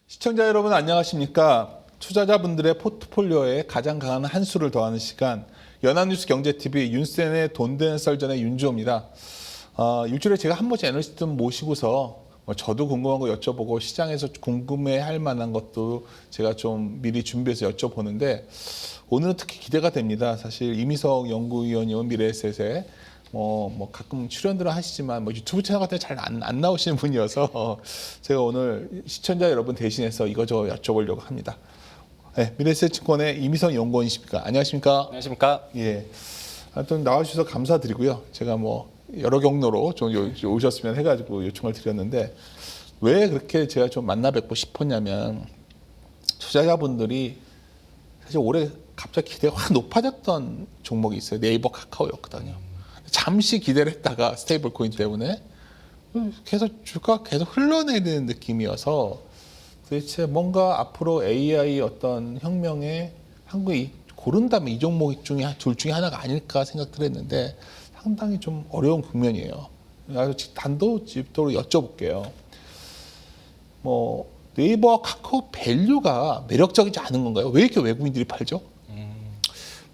시청자 여러분 안녕하십니까? 투자자분들의 포트폴리오에 가장 강한 한 수를 더하는 시간 연합뉴스 경제TV 윤센의 돈 되는 썰전의 윤주호입니다. 일주일에 제가 한 번씩 애널리스트 모시고서 저도 궁금한 거 여쭤보고 시장에서 궁금해할 만한 것도 제가 좀 미리 준비해서 여쭤보는데 오늘은 특히 기대가 됩니다. 사실 이미석 연구위원님은 미래에셋에 가끔 출연들은 하시지만 유튜브 채널 같은 데 잘 안 나오시는 분이어서 제가 오늘 시청자 여러분 대신해서 이거저거 여쭤보려고 합니다. 네, 미래에셋증권의 이미석 연구원이십니까? 안녕하십니까? 안녕하십니까? 예. 하여튼 나와주셔서 감사드리고요. 제가 여러 경로로 좀 오셨으면 해가지고 요청을 드렸는데 왜 그렇게 제가 좀 만나 뵙고 싶었냐면 투자자분들이 사실 올해 갑자기 기대가 확 높아졌던 종목이 있어요. 네이버 카카오였거든요. 잠시 기대를 했다가 스테이블 코인 때문에 계속 주가가 계속 흘러내리는 느낌이어서 도대체 뭔가 앞으로 AI 어떤 혁명에 한국이 고른다면 이 종목 중에 둘 중에 하나가 아닐까 생각을 했는데 상당히 좀 어려운 국면이에요. 아주 단도직입적으로 여쭤볼게요. 네이버와 카카오 밸류가 매력적이지 않은 건가요? 왜 이렇게 외국인들이 팔죠?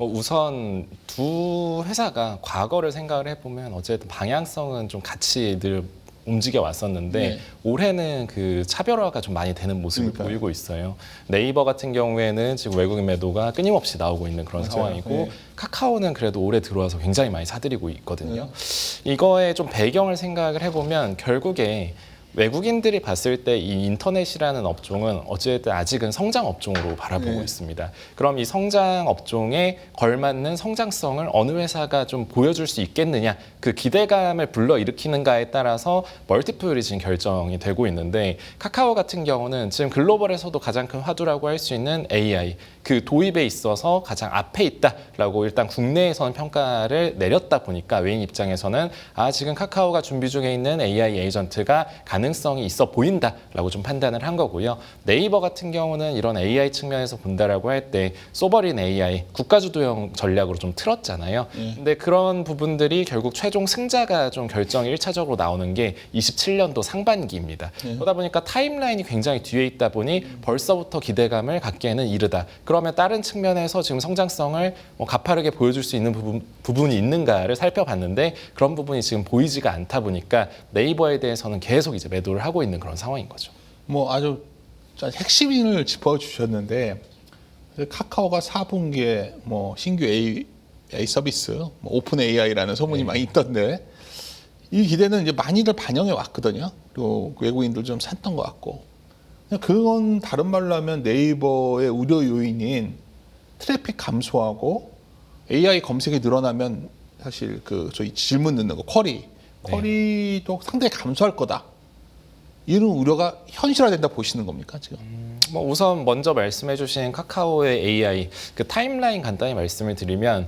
우선 두 회사가 과거를 생각을 해보면 어쨌든 방향성은 좀 같이 늘 움직여 왔었는데 네. 올해는 그 차별화가 좀 많이 되는 모습을 그러니까요. 보이고 있어요. 네이버 같은 경우에는 지금 외국인 매도가 끊임없이 나오고 있는 그런 맞아요. 상황이고 네. 카카오는 그래도 올해 들어와서 굉장히 많이 사들이고 있거든요. 네. 이거의 좀 배경을 생각을 해보면 결국에 외국인들이 봤을 때 이 인터넷이라는 업종은 어쨌든 아직은 성장 업종으로 바라보고 네. 있습니다. 그럼 이 성장 업종에 걸맞는 성장성을 어느 회사가 좀 보여줄 수 있겠느냐, 그 기대감을 불러일으키는가에 따라서 멀티플이 지금 결정이 되고 있는데 카카오 같은 경우는 지금 글로벌에서도 가장 큰 화두라고 할 수 있는 AI, 그 도입에 있어서 가장 앞에 있다라고 일단 국내에서는 평가를 내렸다 보니까 외인 입장에서는 지금 카카오가 준비 중에 있는 AI 에이전트가 가능성이 있어 보인다라고 좀 판단을 한 거고요. 네이버 같은 경우는 이런 AI 측면에서 본다라고 할 때 소버린 AI 국가주도형 전략으로 좀 틀었잖아요. 근데 그런 부분들이 결국 최종 승자가 좀 결정이 1차적으로 나오는 게 27년도 상반기입니다. 그러다 보니까 타임라인이 굉장히 뒤에 있다 보니 벌써부터 기대감을 갖기에는 이르다. 그러면 다른 측면에서 지금 성장성을 가파르게 보여줄 수 있는 부분이 있는가를 살펴봤는데 그런 부분이 지금 보이지가 않다 보니까 네이버에 대해서는 계속 이제 매도를 하고 있는 그런 상황인 거죠. 아주 핵심을 짚어주셨는데 카카오가 4분기에 신규 AI 서비스, 오픈 AI라는 소문이 많이 있던데 이 기대는 이제 많이들 반영해 왔거든요. 그리고 외국인들 좀 샀던 것 같고 그건 다른 말로 하면 네이버의 우려 요인인 트래픽 감소하고 AI 검색이 늘어나면 사실 저희 질문 넣는 거 쿼리도 상당히 감소할 거다. 이런 우려가 현실화된다 보시는 겁니까 지금? 우선 먼저 말씀해주신 카카오의 AI 그 타임라인 간단히 말씀을 드리면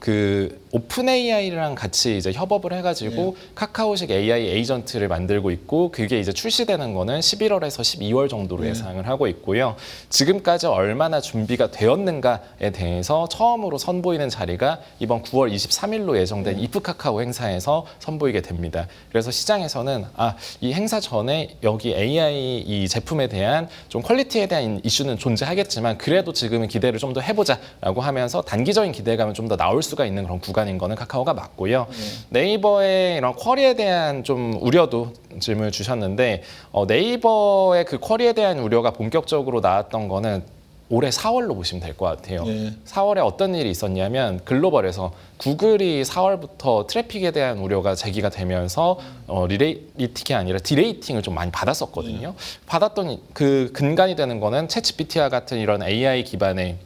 그 오픈 AI랑 같이 이제 협업을 해가지고 카카오식 AI 에이전트를 만들고 있고 그게 이제 출시되는 거는 11월에서 12월 정도로 예상을 하고 있고요. 지금까지 얼마나 준비가 되었는가에 대해서 처음으로 선보이는 자리가 이번 9월 23일로 예정된 이프 카카오 행사에서 선보이게 됩니다. 그래서 시장에서는 이 행사 전에 여기 AI 이 제품에 대한 좀 퀄리티에 대한 이슈는 존재하겠지만 그래도 지금은 기대를 좀 더 해보자라고 하면서 단기적인 기대감은 좀 더 나올 수가 있는 그런 구간인 거는 카카오가 맞고요. 네이버의 이런 쿼리에 대한 좀 우려도 질문을 주셨는데 네이버의 그 쿼리에 대한 우려가 본격적으로 나왔던 거는 올해 4월로 보시면 될 것 같아요. 4월에 어떤 일이 있었냐면 글로벌에서 구글이 4월부터 트래픽에 대한 우려가 제기가 되면서 리레이팅이 아니라 디레이팅을 좀 많이 받았었거든요. 받았던 그 근간이 되는 거는 챗GPT와 같은 이런 AI 기반의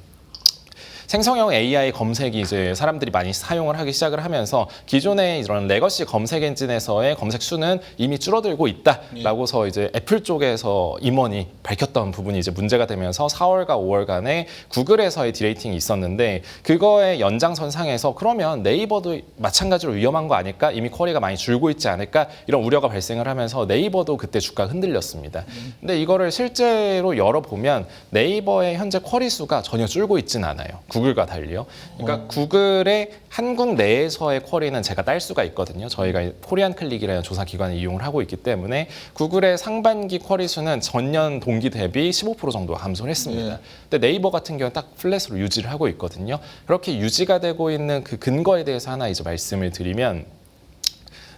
생성형 AI 검색이 이제 사람들이 많이 사용을 하기 시작을 하면서 기존의 이런 레거시 검색 엔진에서의 검색 수는 이미 줄어들고 있다라고서 이제 애플 쪽에서 임원이 밝혔던 부분이 이제 문제가 되면서 4월과 5월간에 구글에서의 디레이팅이 있었는데 그거의 연장선상에서 그러면 네이버도 마찬가지로 위험한 거 아닐까? 이미 쿼리가 많이 줄고 있지 않을까? 이런 우려가 발생을 하면서 네이버도 그때 주가가 흔들렸습니다. 근데 이거를 실제로 열어보면 네이버의 현재 쿼리 수가 전혀 줄고 있지는 않아요. 구글과 달리요. 그러니까 구글의 한국 내에서의 쿼리는 제가 딸 수가 있거든요. 저희가 코리안 클릭이라는 조사 기관을 이용을 하고 있기 때문에 구글의 상반기 쿼리 수는 전년 동기 대비 15% 정도 감소를 했습니다. 근데 네이버 같은 경우는 딱 플랫으로 유지를 하고 있거든요. 그렇게 유지가 되고 있는 그 근거에 대해서 하나 이제 말씀을 드리면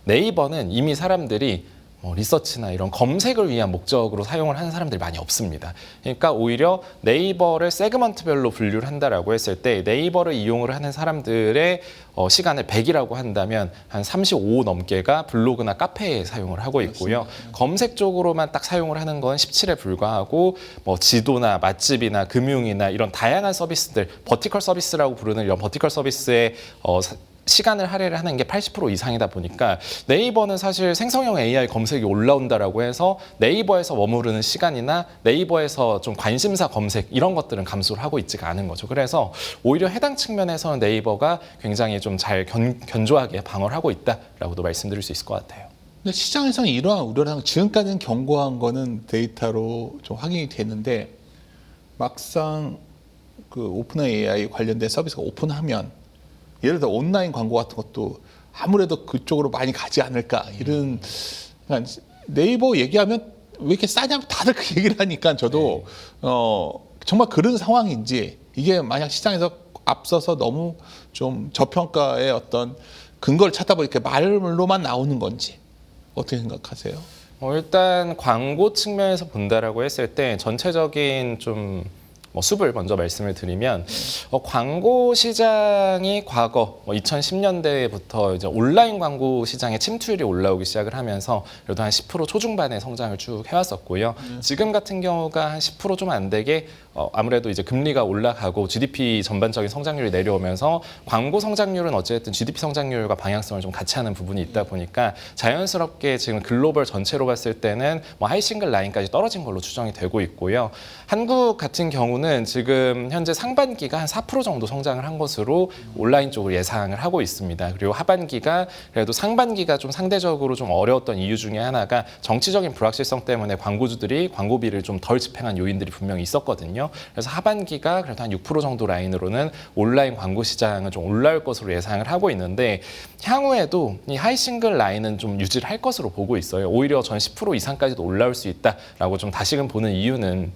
네이버는 이미 사람들이 리서치나 이런 검색을 위한 목적으로 사용을 하는 사람들이 많이 없습니다. 그러니까 오히려 네이버를 세그먼트별로 분류를 한다라고 했을 때 네이버를 이용을 하는 사람들의 시간을 100이라고 한다면 한 35 넘게가 블로그나 카페에 사용을 하고 있고요. 검색 쪽으로만 딱 사용을 하는 건 17에 불과하고 지도나 맛집이나 금융이나 이런 다양한 서비스들, 버티컬 서비스라고 부르는 이런 버티컬 서비스의 시간을 할애를 하는 게 80% 이상이다 보니까 네이버는 사실 생성형 AI 검색이 올라온다라고 해서 네이버에서 머무르는 시간이나 네이버에서 좀 관심사 검색 이런 것들은 감소를 하고 있지가 않은 거죠. 그래서 오히려 해당 측면에서는 네이버가 굉장히 좀 잘 견조하게 방어를 하고 있다라고도 말씀드릴 수 있을 것 같아요. 근데 시장에서는 이러한 우려를 지금까지는 경고한 거는 데이터로 좀 확인이 됐는데 막상 그 오픈 AI 관련된 서비스가 오픈하면 예를 들어 온라인 광고 같은 것도 아무래도 그쪽으로 많이 가지 않을까 이런 그러니까 네이버 얘기하면 왜 이렇게 싸냐면 다들 그 얘기를 하니까 저도 정말 그런 상황인지 이게 만약 시장에서 앞서서 너무 좀 저평가의 어떤 근거를 찾다 보니까 말로만 나오는 건지 어떻게 생각하세요? 일단 광고 측면에서 본다라고 했을 때 전체적인 좀 숲을 먼저 말씀을 드리면 광고 시장이 과거 2010년대부터 이제 온라인 광고 시장의 침투율이 올라오기 시작을 하면서 그래도 한 10% 초중반의 성장을 쭉 해왔었고요. 지금 같은 경우가 한 10% 좀 안 되게 아무래도 이제 금리가 올라가고 GDP 전반적인 성장률이 내려오면서 광고 성장률은 어쨌든 GDP 성장률과 방향성을 좀 같이 하는 부분이 있다 보니까 자연스럽게 지금 글로벌 전체로 봤을 때는 하이 싱글 라인까지 떨어진 걸로 추정이 되고 있고요. 한국 같은 경우는 지금 현재 상반기가 한 4% 정도 성장을 한 것으로 온라인 쪽으로 예상을 하고 있습니다. 그리고 하반기가 그래도 상반기가 좀 상대적으로 좀 어려웠던 이유 중에 하나가 정치적인 불확실성 때문에 광고주들이 광고비를 좀 덜 집행한 요인들이 분명히 있었거든요. 그래서 하반기가 그래도 한 6% 정도 라인으로는 온라인 광고 시장은 좀 올라올 것으로 예상을 하고 있는데 향후에도 이 하이 싱글 라인은 좀 유지를 할 것으로 보고 있어요. 오히려 전 10% 이상까지도 올라올 수 있다라고 좀 다시금 보는 이유는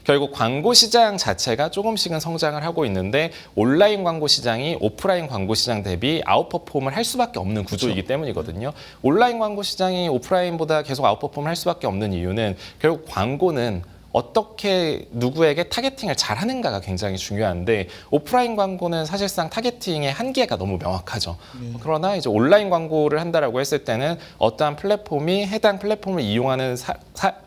결국 광고 시장 자체가 조금씩은 성장을 하고 있는데 온라인 광고 시장이 오프라인 광고 시장 대비 아웃퍼폼을 할 수밖에 없는 구조이기 때문이거든요. 온라인 광고 시장이 오프라인보다 계속 아웃퍼폼을 할 수밖에 없는 이유는 결국 광고는 어떻게 누구에게 타겟팅을 잘 하는가가 굉장히 중요한데 오프라인 광고는 사실상 타겟팅의 한계가 너무 명확하죠. 그러나 이제 온라인 광고를 한다라고 했을 때는 어떠한 플랫폼이 해당 플랫폼을 이용하는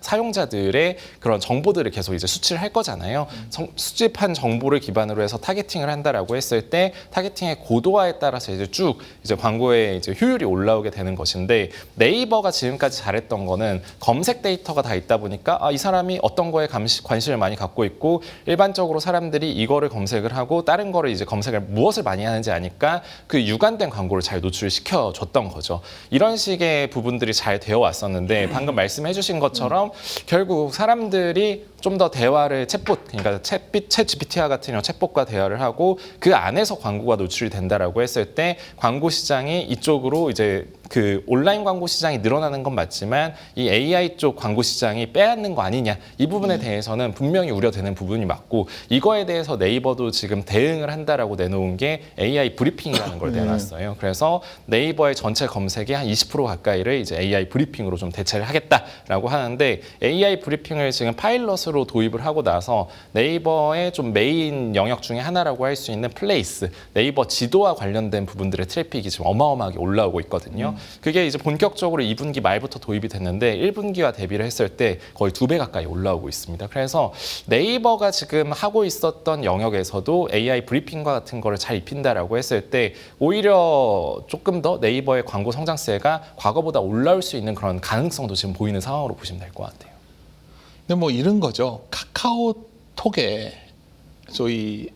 사용자들의 그런 정보들을 계속 이제 수치를 할 거잖아요. 수집한 정보를 기반으로 해서 타겟팅을 한다라고 했을 때 타겟팅의 고도화에 따라서 이제 쭉 이제 광고의 이제 효율이 올라오게 되는 것인데 네이버가 지금까지 잘했던 거는 검색 데이터가 다 있다 보니까 이 사람이 어떤 거에 관심을 많이 갖고 있고 일반적으로 사람들이 이거를 검색을 하고 다른 거를 이제 검색을 무엇을 많이 하는지 아니까 그 유관된 광고를 잘 노출시켜 줬던 거죠. 이런 식의 부분들이 잘 되어 왔었는데 방금 말씀해 주신 것처럼 결국 사람들이 좀 더 대화를 챗봇, 그러니까 챗 GPT와 같은 이런 챗봇과 대화를 하고 그 안에서 광고가 노출이 된다라고 했을 때 광고 시장이 이쪽으로 이제 그 온라인 광고 시장이 늘어나는 건 맞지만 이 AI 쪽 광고 시장이 빼앗는 거 아니냐 이 부분에 대해서는 분명히 우려되는 부분이 맞고 이거에 대해서 네이버도 지금 대응을 한다라고 내놓은 게 AI 브리핑이라는 걸 내놨어요. 그래서 네이버의 전체 검색의 한 20% 가까이를 이제 AI 브리핑으로 좀 대체를 하겠다라고 하는데 AI 브리핑을 지금 파일럿으로 도입을 하고 나서 네이버의 좀 메인 영역 중에 하나라고 할 수 있는 플레이스, 네이버 지도와 관련된 부분들의 트래픽이 지금 어마어마하게 올라오고 있거든요. 그게 이제 본격적으로 2분기 말부터 도입이 됐는데 1분기와 대비를 했을 때 거의 2배 가까이 올라오고 있습니다. 그래서 네이버가 지금 하고 있었던 영역에서도 AI 브리핑과 같은 거를 잘 입힌다라고 했을 때 오히려 조금 더 네이버의 광고 성장세가 과거보다 올라올 수 있는 그런 가능성도 지금 보이는 상황으로 보시면 될 것 같아요. 근데 뭐 이런 거죠. 카카오톡에 소위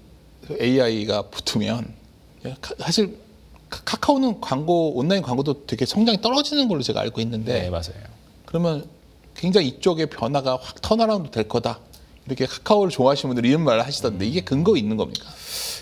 AI가 붙으면 사실 카카오는 광고 온라인 광고도 되게 성장이 떨어지는 걸로 제가 알고 있는데 네, 맞아요. 그러면 굉장히 이쪽의 변화가 확 턴어라운드 될 거다 이렇게 카카오를 좋아하시는 분들이 이런 말을 하시던데 이게 근거 있는 겁니까?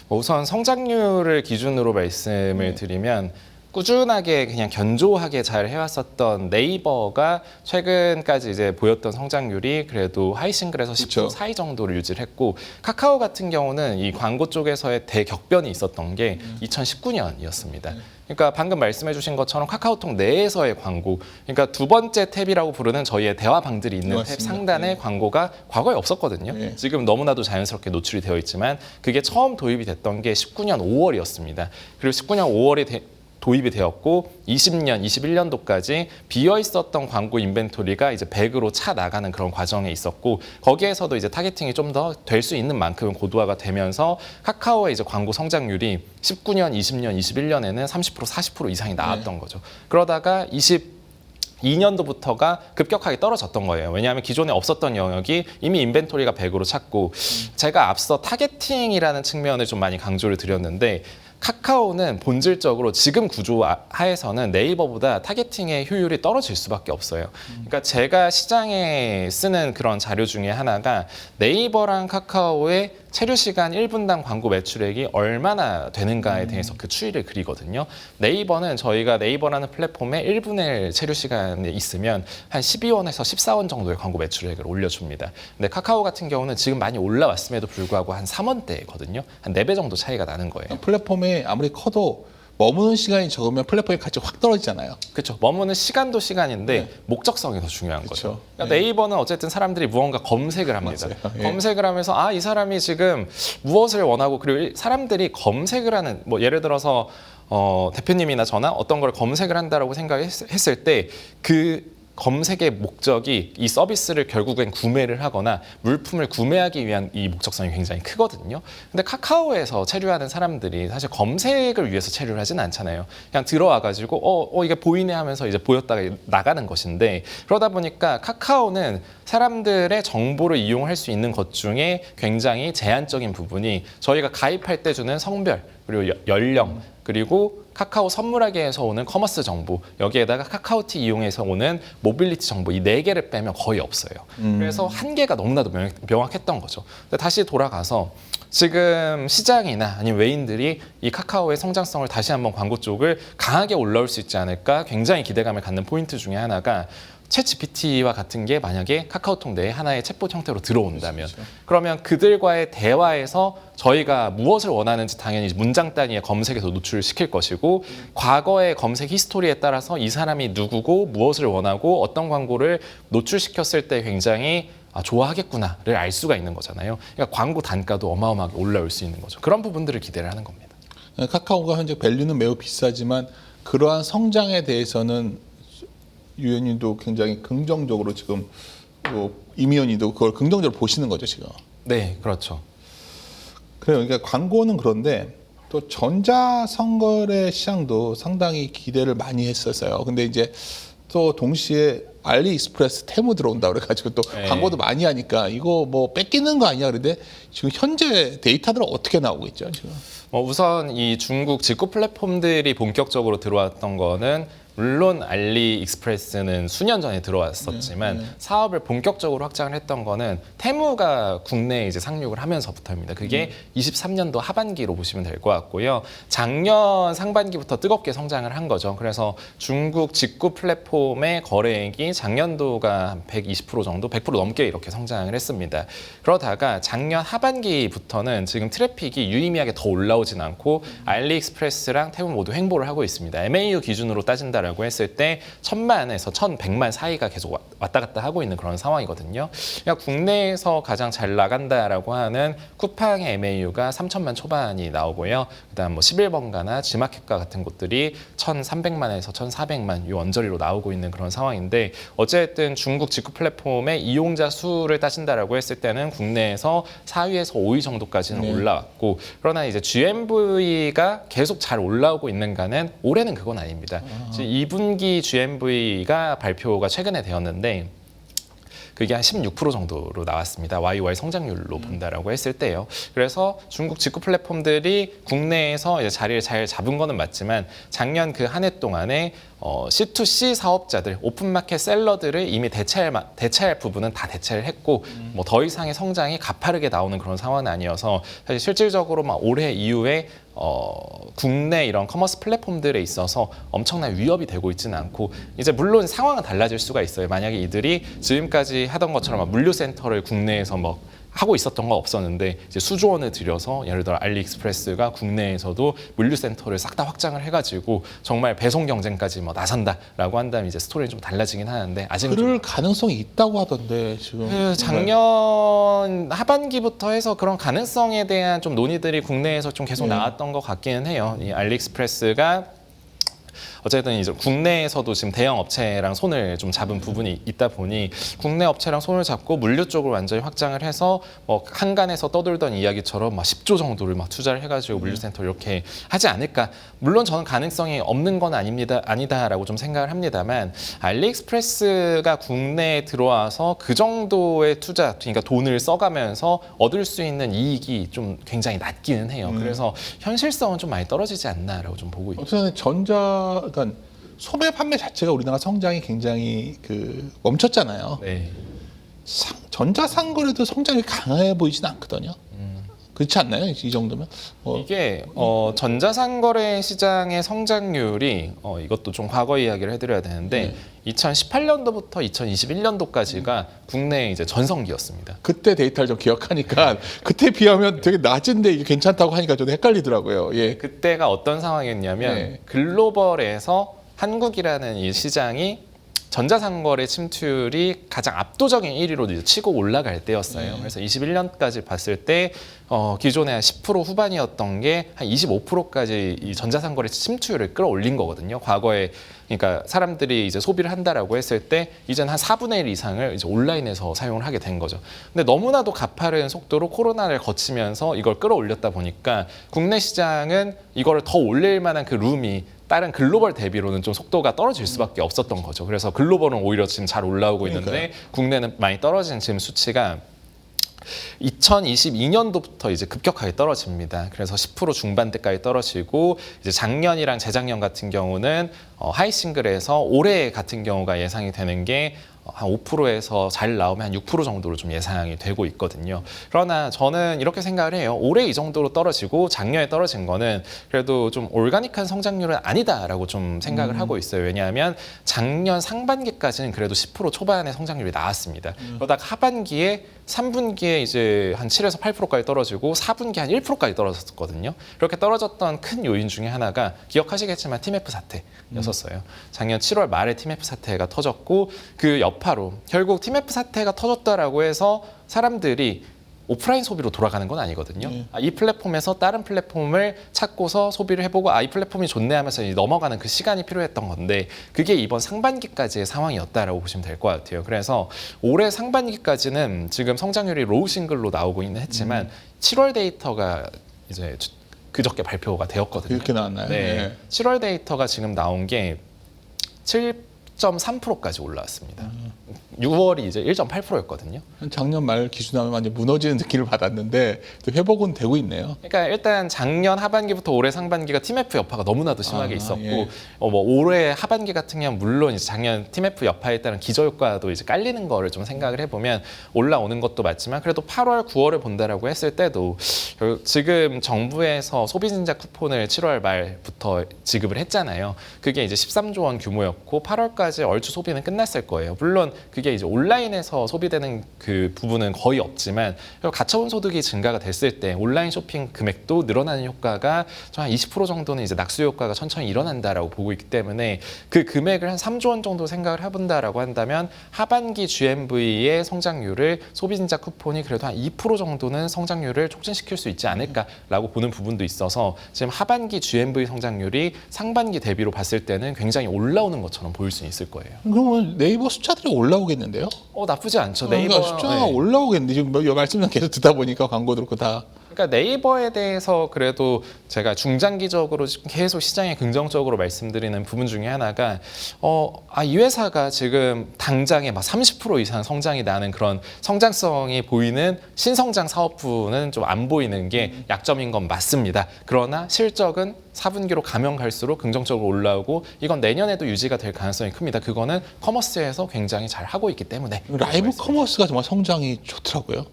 우선 성장률을 기준으로 말씀을 드리면 꾸준하게 그냥 견조하게 잘 해왔었던 네이버가 최근까지 이제 보였던 성장률이 그래도 하이싱글에서 10% 그쵸. 사이 정도를 유지를 했고 카카오 같은 경우는 이 광고 쪽에서의 대격변이 있었던 게 2019년이었습니다. 그러니까 방금 말씀해주신 것처럼 카카오톡 내에서의 광고, 그러니까 두 번째 탭이라고 부르는 저희의 대화 방들이 있는 탭 맞습니다. 상단에 광고가 과거에 없었거든요. 네. 지금 너무나도 자연스럽게 노출이 되어 있지만 그게 처음 도입이 됐던 게 19년 5월이었습니다. 그리고 19년 5월에 도입이 되었고 20년, 21년도까지 비어 있었던 광고 인벤토리가 이제 100으로 차 나가는 그런 과정에 있었고 거기에서도 이제 타겟팅이 좀 더 될 수 있는 만큼 고도화가 되면서 카카오의 이제 광고 성장률이 19년, 20년, 21년에는 30%, 40% 이상이 나왔던 거죠. 그러다가 22년도부터가 급격하게 떨어졌던 거예요. 왜냐하면 기존에 없었던 영역이 이미 인벤토리가 100으로 찼고 제가 앞서 타겟팅이라는 측면을 좀 많이 강조를 드렸는데 카카오는 본질적으로 지금 구조 하에서는 네이버보다 타겟팅의 효율이 떨어질 수밖에 없어요. 그러니까 제가 시장에 쓰는 그런 자료 중에 하나가 네이버랑 카카오의 체류 시간 1분당 광고 매출액이 얼마나 되는가에 대해서 그 추이를 그리거든요. 네이버는 저희가 네이버라는 플랫폼에 1분의 1 체류 시간에 있으면 한 12원에서 14원 정도의 광고 매출액을 올려줍니다. 근데 카카오 같은 경우는 지금 많이 올라왔음에도 불구하고 한 3원대거든요. 한 4배 정도 차이가 나는 거예요. 플랫폼에 아무리 커도 머무는 시간이 적으면 플랫폼의 가치가 확 떨어지잖아요. 그렇죠. 머무는 시간도 시간인데 네. 목적성이 더 중요한 거죠. 그쵸. 그러니까 네. 네이버는 어쨌든 사람들이 무언가 검색을 합니다. 맞아요. 예. 검색을 하면서 아, 이 사람이 지금 무엇을 원하고 그리고 사람들이 검색을 하는 뭐 예를 들어서 대표님이나 저나 어떤 걸 검색을 한다라고 생각했을 때 그 검색의 목적이 이 서비스를 결국엔 구매를 하거나 물품을 구매하기 위한 이 목적성이 굉장히 크거든요. 근데 카카오에서 체류하는 사람들이 사실 검색을 위해서 체류를 하진 않잖아요. 그냥 들어와가지고 이게 보이네 하면서 이제 보였다가 나가는 것인데 그러다 보니까 카카오는 사람들의 정보를 이용할 수 있는 것 중에 굉장히 제한적인 부분이 저희가 가입할 때 주는 성별 그리고 연령 그리고 카카오 선물하기에서 오는 커머스 정보 여기에다가 카카오티 이용해서 오는 모빌리티 정보 이 4개를 빼면 거의 없어요. 그래서 한계가 너무나도 명확했던 거죠. 근데 다시 돌아가서 지금 시장이나 아니면 외인들이 이 카카오의 성장성을 다시 한번 광고 쪽을 강하게 올라올 수 있지 않을까 굉장히 기대감을 갖는 포인트 중에 하나가 챗 GPT와 같은 게 만약에 카카오톡 내에 하나의 챗봇 형태로 들어온다면 그러면 그들과의 대화에서 저희가 무엇을 원하는지 당연히 문장 단위의 검색에서 노출을 시킬 것이고 과거의 검색 히스토리에 따라서 이 사람이 누구고 무엇을 원하고 어떤 광고를 노출시켰을 때 굉장히 좋아하겠구나를 알 수가 있는 거잖아요. 그러니까 광고 단가도 어마어마하게 올라올 수 있는 거죠. 그런 부분들을 기대를 하는 겁니다. 카카오가 현재 밸류는 매우 비싸지만 그러한 성장에 대해서는 유 의원님도 굉장히 긍정적으로 지금 임 의원님도 그걸 긍정적으로 보시는 거죠 지금. 네, 그렇죠. 그래요. 그러니까 광고는 그런데 또 전자선거래 시장도 상당히 기대를 많이 했었어요. 근데 이제 또 동시에 알리익스프레스 테무 들어온다 그래가지고 또 네. 광고도 많이 하니까 이거 뭐 뺏기는 거 아니야 그런데 지금 현재 데이터들은 어떻게 나오고 있죠 지금? 우선 이 중국 직구 플랫폼들이 본격적으로 들어왔던 거는 물론 알리익스프레스는 수년 전에 들어왔었지만 사업을 본격적으로 확장을 했던 거는 테무가 국내에 이제 상륙을 하면서부터입니다. 그게 23년도 하반기로 보시면 될 것 같고요. 작년 상반기부터 뜨겁게 성장을 한 거죠. 그래서 중국 직구 플랫폼의 거래액이 작년도가 한 120% 정도, 100% 넘게 이렇게 성장을 했습니다. 그러다가 작년 하반기부터는 지금 트래픽이 유의미하게 더 올라오진 않고 알리익스프레스랑 테무 모두 횡보를 하고 있습니다. MAU 기준으로 따진다라고 했을 때 1000만에서 1100만 사이가 계속 왔다 갔다 하고 있는 그런 상황이거든요. 그러니까 국내에서 가장 잘 나간다라고 하는 쿠팡의 MAU가 3000만 초반이 나오고요. 그다음 뭐 11번가나 지마켓과 같은 곳들이 1300만에서 1400만 이 언저리로 나오고 있는 그런 상황인데 어쨌든 중국 직구 플랫폼의 이용자 수를 따진다라고 했을 때는 국내에서 4위에서 5위 정도까지는 올라왔고 그러나 이제 GMV가 계속 잘 올라오고 있는가는 올해는 그건 아닙니다. 2분기 GMV가 발표가 최근에 되었는데 그게 한 16% 정도로 나왔습니다. YY 성장률로 본다라고 했을 때요. 그래서 중국 직구 플랫폼들이 국내에서 이제 자리를 잘 잡은 거는 맞지만 작년 그 한 해 동안에 C2C 사업자들, 오픈마켓 셀러들을 이미 대체할 부분은 다 대체를 했고 뭐 더 이상의 성장이 가파르게 나오는 그런 상황은 아니어서 사실 실질적으로 막 올해 이후에 국내 이런 커머스 플랫폼들에 있어서 엄청난 위협이 되고 있지는 않고 이제 물론 상황은 달라질 수가 있어요. 만약에 이들이 지금까지 하던 것처럼 막 물류센터를 국내에서 뭐 하고 있었던 건 없었는데 이제 수조 원을 들여서 예를 들어 알리익스프레스가 국내에서도 물류센터를 싹 다 확장을 해가지고 정말 배송 경쟁까지 뭐 나선다라고 한다면 이제 스토리는 좀 달라지긴 하는데 아직은 그럴 가능성이 있다고 하던데 지금. 그 작년 하반기부터 해서 그런 가능성에 대한 좀 논의들이 국내에서 좀 계속 나왔던 것 같기는 해요. 이 알리익스프레스가 어쨌든 이제 국내에서도 지금 대형 업체랑 손을 좀 잡은 부분이 있다 보니 국내 업체랑 손을 잡고 물류 쪽을 완전히 확장을 해서 뭐 한간에서 떠돌던 이야기처럼 막 10조 정도를 막 투자를 해가지고 물류센터 이렇게 하지 않을까. 물론 저는 가능성이 없는 건 아니다라고 좀 생각을 합니다만 알리익스프레스가 국내에 들어와서 그 정도의 투자, 그러니까 돈을 써가면서 얻을 수 있는 이익이 좀 굉장히 낮기는 해요. 그래서 현실성은 좀 많이 떨어지지 않나라고 좀 보고 있죠. 우선 그러니까 소매 판매 자체가 우리나라 성장이 굉장히 멈췄잖아요. 네. 전자상거래도 성장이 강해 보이진 않거든요. 그렇지 않나요? 이 정도면? 이게 전자상거래 시장의 성장률이 이것도 좀 과거 이야기를 해드려야 되는데 2018년도부터 2021년도까지가 국내 이제 전성기였습니다. 그때 데이터를 좀 기억하니까 그때 비하면 되게 낮은데 이게 괜찮다고 하니까 좀 헷갈리더라고요. 예. 그때가 어떤 상황이었냐면 네. 글로벌에서 한국이라는 이 시장이 전자상거래 침투율이 가장 압도적인 1위로 이제 치고 올라갈 때였어요. 그래서 21년까지 봤을 때 기존에 한 10% 후반이었던 게 한 25%까지 이 전자상거래 침투율을 끌어올린 거거든요. 과거에 그러니까 사람들이 이제 소비를 한다라고 했을 때 이제는 한 4분의 1 이상을 이제 온라인에서 사용을 하게 된 거죠. 근데 너무나도 가파른 속도로 코로나를 거치면서 이걸 끌어올렸다 보니까 국내 시장은 이거를 더 올릴 만한 그 룸이 다른 글로벌 대비로는 좀 속도가 떨어질 수밖에 없었던 거죠. 그래서 글로벌은 오히려 지금 잘 올라오고 있는데 그러니까요. 국내는 많이 떨어진 지금 수치가 2022년도부터 이제 급격하게 떨어집니다. 그래서 10% 중반대까지 떨어지고 이제 작년이랑 재작년 같은 경우는 하이싱글에서 올해 같은 경우가 예상이 되는 게 한 5%에서 잘 나오면 한 6% 정도로 좀 예상이 되고 있거든요. 그러나 저는 이렇게 생각을 해요. 올해 이 정도로 떨어지고 작년에 떨어진 거는 그래도 좀 올가닉한 성장률은 아니다라고 좀 생각을 하고 있어요. 왜냐하면 작년 상반기까지는 그래도 10% 초반의 성장률이 나왔습니다. 그러다가 하반기에 3분기에 이제 한 7에서 8%까지 떨어지고 4분기 한 1%까지 떨어졌거든요. 그렇게 떨어졌던 큰 요인 중에 하나가 기억하시겠지만 TMF 사태였었어요. 작년 7월 말에 TMF 사태가 터졌고 그 여파로 결국 TMF 사태가 터졌다라고 해서 사람들이 오프라인 소비로 돌아가는 건 아니거든요. 이 플랫폼에서 다른 플랫폼을 찾고서 소비를 해보고 이 플랫폼이 좋네 하면서 넘어가는 그 시간이 필요했던 건데 그게 이번 상반기까지의 상황이었다라고 보시면 될 것 같아요. 그래서 올해 상반기까지는 지금 성장률이 로우 싱글로 나오고 있는 했지만 7월 데이터가 이제 그저께 발표가 되었거든요. 이렇게 나왔나요? 네. 7월 데이터가 지금 나온 게 7.3%까지 올라왔습니다. 6월이 이제 1.8%였거든요. 작년 말 기준하면 완전 무너지는 느낌을 받았는데 또 회복은 되고 있네요. 그러니까 일단 작년 하반기부터 올해 상반기가 TMF 여파가 너무나도 심하게 있었고 예. 뭐 올해 하반기 같은 경우는 물론 이제 작년 TMF 여파에 따른 기저효과도 이제 깔리는 거를 좀 생각을 해보면 올라오는 것도 맞지만 그래도 8월, 9월을 본다라고 했을 때도 지금 정부에서 소비진자 쿠폰을 7월 말부터 지급을 했잖아요. 그게 이제 13조 원 규모였고 8월까지 얼추 소비는 끝났을 거예요. 물론 그게 이제 온라인에서 소비되는 그 부분은 거의 없지만 가처분 소득이 증가가 됐을 때 온라인 쇼핑 금액도 늘어나는 효과가 한 20% 정도는 이제 낙수 효과가 천천히 일어난다라고 보고 있기 때문에 그 금액을 한 3조 원 정도 생각을 해본다라고 한다면 하반기 GMV의 성장률을 소비진자 쿠폰이 그래도 한 2% 정도는 성장률을 촉진시킬 수 있지 않을까라고 보는 부분도 있어서 지금 하반기 GMV 성장률이 상반기 대비로 봤을 때는 굉장히 올라오는 것처럼 보일 수 있을 거예요. 그러면 네이버 숫자들이 올라오겠는데요? 나쁘지 않죠. 그러니까 네이버 숫자가 네. 올라오겠는데 지금 말씀을 계속 듣다 보니까 광고도 그렇고 다. 그러니까 네이버에 대해서 그래도 제가 중장기적으로 계속 시장에 긍정적으로 말씀드리는 부분 중에 하나가 이 회사가 지금 당장에 막 30% 이상 성장이 나는 그런 성장성이 보이는 신성장 사업부는 좀 안 보이는 게 약점인 건 맞습니다. 그러나 실적은 4분기로 가면 갈수록 긍정적으로 올라오고 이건 내년에도 유지가 될 가능성이 큽니다. 그거는 커머스에서 굉장히 잘 하고 있기 때문에. 라이브 커머스가 정말 성장이 좋더라고요.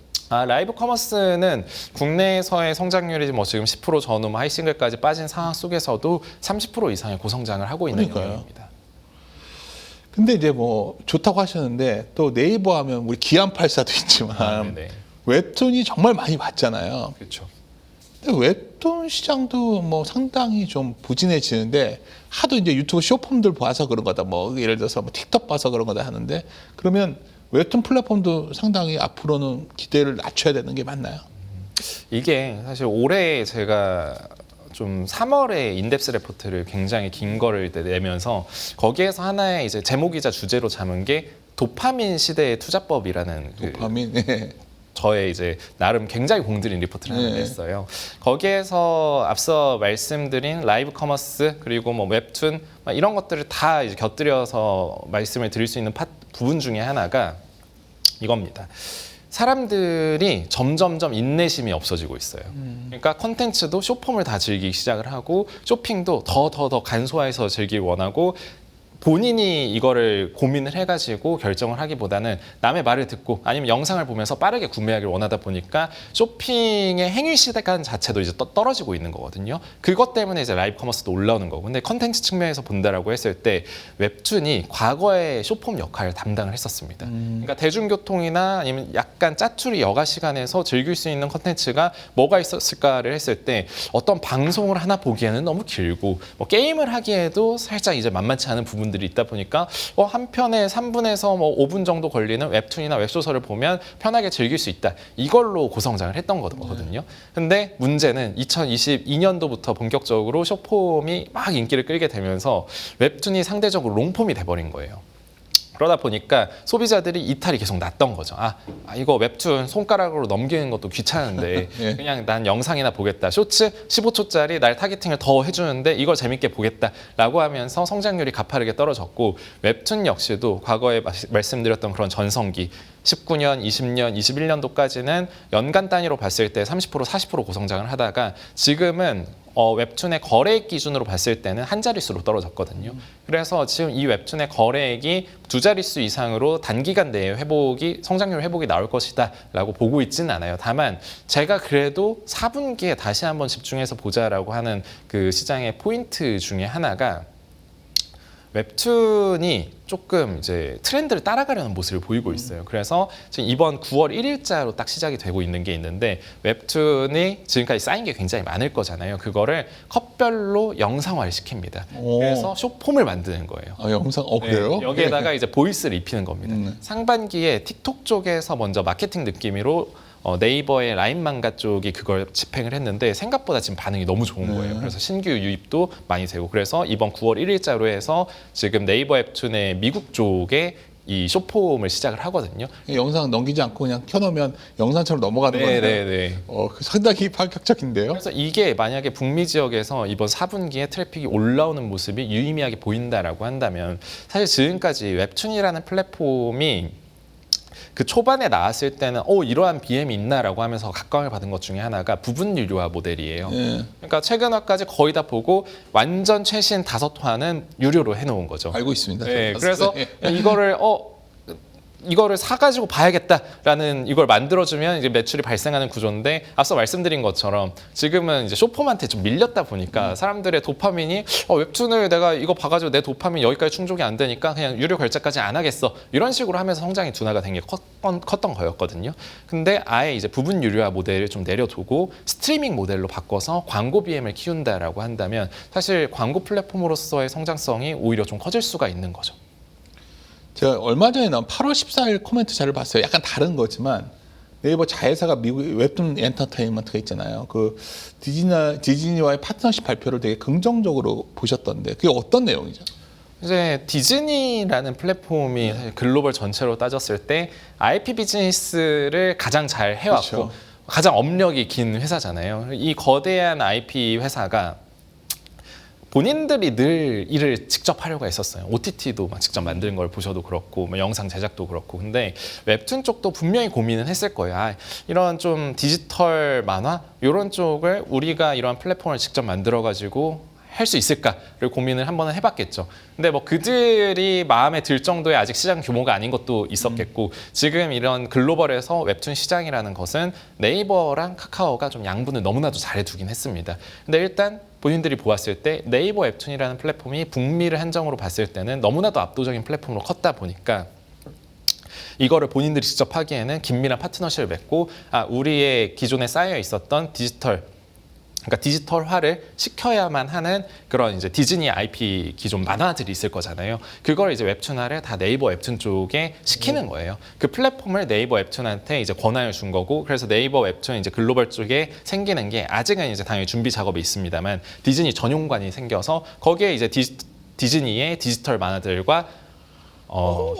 라이브 커머스는 국내에서의 성장률이 뭐 지금 10% 전후 하이싱글까지 빠진 상황 속에서도 30% 이상의 고성장을 하고 있는 그러니까요. 영역입니다. 근데 이제 뭐 좋다고 하셨는데 또 네이버 하면 우리 기안84도 있지만 네네. 웹툰이 정말 많이 봤잖아요. 그렇죠. 근데 웹툰 시장도 뭐 상당히 좀 부진해지는데 하도 이제 유튜브 쇼폼들 봐서 그런 거다. 뭐 예를 들어서 뭐 틱톡 봐서 그런 거다 하는데 그러면 웹툰 플랫폼도 상당히 앞으로는 기대를 낮춰야 되는 게 맞나요? 이게 사실 올해 제가 좀 3월에 인덱스 레포트를 굉장히 긴 거를 내면서 거기에서 하나의 이제 제목이자 주제로 잡은 게 도파민 시대의 투자법이라는 도파민. 저의 이제 나름 굉장히 공들인 리포트를 하나 네. 냈어요. 거기에서 앞서 말씀드린 라이브 커머스 그리고 뭐 웹툰 이런 것들을 다 이제 곁들여서 말씀을 드릴 수 있는 부분 중에 하나가 이겁니다. 사람들이 점점점 인내심이 없어지고 있어요. 그러니까 콘텐츠도 숏폼을 다 즐기기 시작을 하고 쇼핑도 더 간소화해서 즐기길 원하고 본인이 이거를 고민을 해가지고 결정을 하기보다는 남의 말을 듣고 아니면 영상을 보면서 빠르게 구매하기를 원하다 보니까 쇼핑의 행위 시간 자체도 이제 떨어지고 있는 거거든요. 그것 때문에 이제 라이브 커머스도 올라오는 거고. 근데 컨텐츠 측면에서 본다라고 했을 때 웹툰이 과거에 쇼폼 역할을 담당을 했었습니다. 그러니까 대중교통이나 아니면 약간 짜투리 여가 시간에서 즐길 수 있는 컨텐츠가 뭐가 있었을까를 했을 때 어떤 방송을 하나 보기에는 너무 길고 뭐 게임을 하기에도 살짝 이제 만만치 않은 부분들이 있다 보니까 한 편에 3분에서 뭐 5분 정도 걸리는 웹툰이나 웹소설을 보면 편하게 즐길 수 있다. 이걸로 고성장을 했던 거거든요. 근데 문제는 2022년도부터 본격적으로 숏폼이 막 인기를 끌게 되면서 웹툰이 상대적으로 롱폼이 돼버린 거예요. 그러다 보니까 소비자들이 이탈이 계속 났던 거죠. 이거 웹툰 손가락으로 넘기는 것도 귀찮은데 예. 그냥 난 영상이나 보겠다. 쇼츠 15초짜리 날 타겟팅을 더 해주는데 이걸 재밌게 보겠다라고 하면서 성장률이 가파르게 떨어졌고 웹툰 역시도 과거에 말씀드렸던 그런 전성기 19년, 20년, 21년도까지는 연간 단위로 봤을 때 30%, 40% 고성장을 하다가 지금은 웹툰의 거래액 기준으로 봤을 때는 한 자릿수로 떨어졌거든요. 그래서 지금 이 웹툰의 거래액이 두 자릿수 이상으로 단기간 내에 성장률 회복이 나올 것이다라고 보고 있지는 않아요. 다만 제가 그래도 4분기에 다시 한번 집중해서 보자라고 하는 그 시장의 포인트 중에 하나가 웹툰이 조금 이제 트렌드를 따라가려는 모습을 보이고 있어요. 그래서 지금 이번 9월 1일자로 딱 시작이 되고 있는 게 있는데 웹툰이 지금까지 쌓인 게 굉장히 많을 거잖아요. 그거를 컷별로 영상화를 시킵니다. 오. 그래서 숏폼을 만드는 거예요. 영상 그래요? 여기에다가 이제 보이스를 입히는 겁니다. 상반기에 틱톡 쪽에서 먼저 마케팅 느낌으로 네이버의 라인망가 쪽이 그걸 집행을 했는데 생각보다 지금 반응이 너무 좋은 거예요. 그래서 신규 유입도 많이 되고 그래서 이번 9월 1일자로 해서 지금 네이버 웹툰의 미국 쪽에 이 숏폼을 시작을 하거든요. 영상 넘기지 않고 그냥 켜놓으면 영상처럼 넘어가는 거예요. 네네네. 상당히 파격적인데요. 그래서 이게 만약에 북미 지역에서 이번 4분기에 트래픽이 올라오는 모습이 유의미하게 보인다라고 한다면 사실 지금까지 웹툰이라는 플랫폼이 그 초반에 나왔을 때는 이러한 BM이 있나라고 하면서 각광을 받은 것 중에 하나가 부분 유료화 모델이에요. 그러니까 최근화까지 거의 다 보고 완전 최신 5화는 유료로 해놓은 거죠. 알고 있습니다. 네, 그래서 이거를 사가지고 봐야겠다라는 이걸 만들어주면 이제 매출이 발생하는 구조인데 앞서 말씀드린 것처럼 지금은 이제 쇼폼한테 좀 밀렸다 보니까 사람들의 도파민이 웹툰을 내가 이거 봐가지고 내 도파민 여기까지 충족이 안 되니까 그냥 유료 결제까지 안 하겠어 이런 식으로 하면서 성장이 둔화가 된 게 컸던 거였거든요. 근데 아예 이제 부분 유료화 모델을 좀 내려두고 스트리밍 모델로 바꿔서 광고 BM을 키운다라고 한다면 사실 광고 플랫폼으로서의 성장성이 오히려 좀 커질 수가 있는 거죠. 제가 얼마 전에 나온 8월 14일 코멘트 자료를 봤어요. 약간 다른 거지만 네이버 자회사가 미국 웹툰 엔터테인먼트가 있잖아요. 그 디즈니와의 파트너십 발표를 되게 긍정적으로 보셨던데 그게 어떤 내용이죠? 이제 디즈니라는 플랫폼이 사실 글로벌 전체로 따졌을 때 IP 비즈니스를 가장 잘 해왔고 그렇죠. 가장 업력이 긴 회사잖아요. 이 거대한 IP 회사가 본인들이 늘 일을 직접 하려고 했었어요. OTT도 막 직접 만드는 걸 보셔도 그렇고, 뭐 영상 제작도 그렇고. 근데 웹툰 쪽도 분명히 고민은 했을 거예요. 아, 이런 좀 디지털 만화 이런 쪽을 우리가 이런 플랫폼을 직접 만들어가지고 할 수 있을까를 고민을 한번 해봤겠죠. 근데 뭐 그들이 마음에 들 정도의 아직 시장 규모가 아닌 것도 있었겠고, 지금 이런 글로벌에서 웹툰 시장이라는 것은 네이버랑 카카오가 좀 양분을 너무나도 잘해두긴 했습니다. 근데 일단 본인들이 보았을 때 네이버 웹툰이라는 플랫폼이 북미를 한정으로 봤을 때는 너무나도 압도적인 플랫폼으로 컸다 보니까 이거를 본인들이 직접 하기에는 긴밀한 파트너십을 맺고, 우리의 기존에 쌓여 있었던 그러니까 디지털화를 시켜야만 하는 그런 이제 디즈니 IP 기존 만화들이 있을 거잖아요. 그걸 이제 웹툰화를 다 네이버 웹툰 쪽에 시키는 거예요. 그 플랫폼을 네이버 웹툰한테 이제 권한을 준 거고, 그래서 네이버 웹툰 이제 글로벌 쪽에 생기는 게 아직은 이제 당연히 준비 작업이 있습니다만 디즈니 전용관이 생겨서 거기에 이제 디즈니의 디지털 만화들과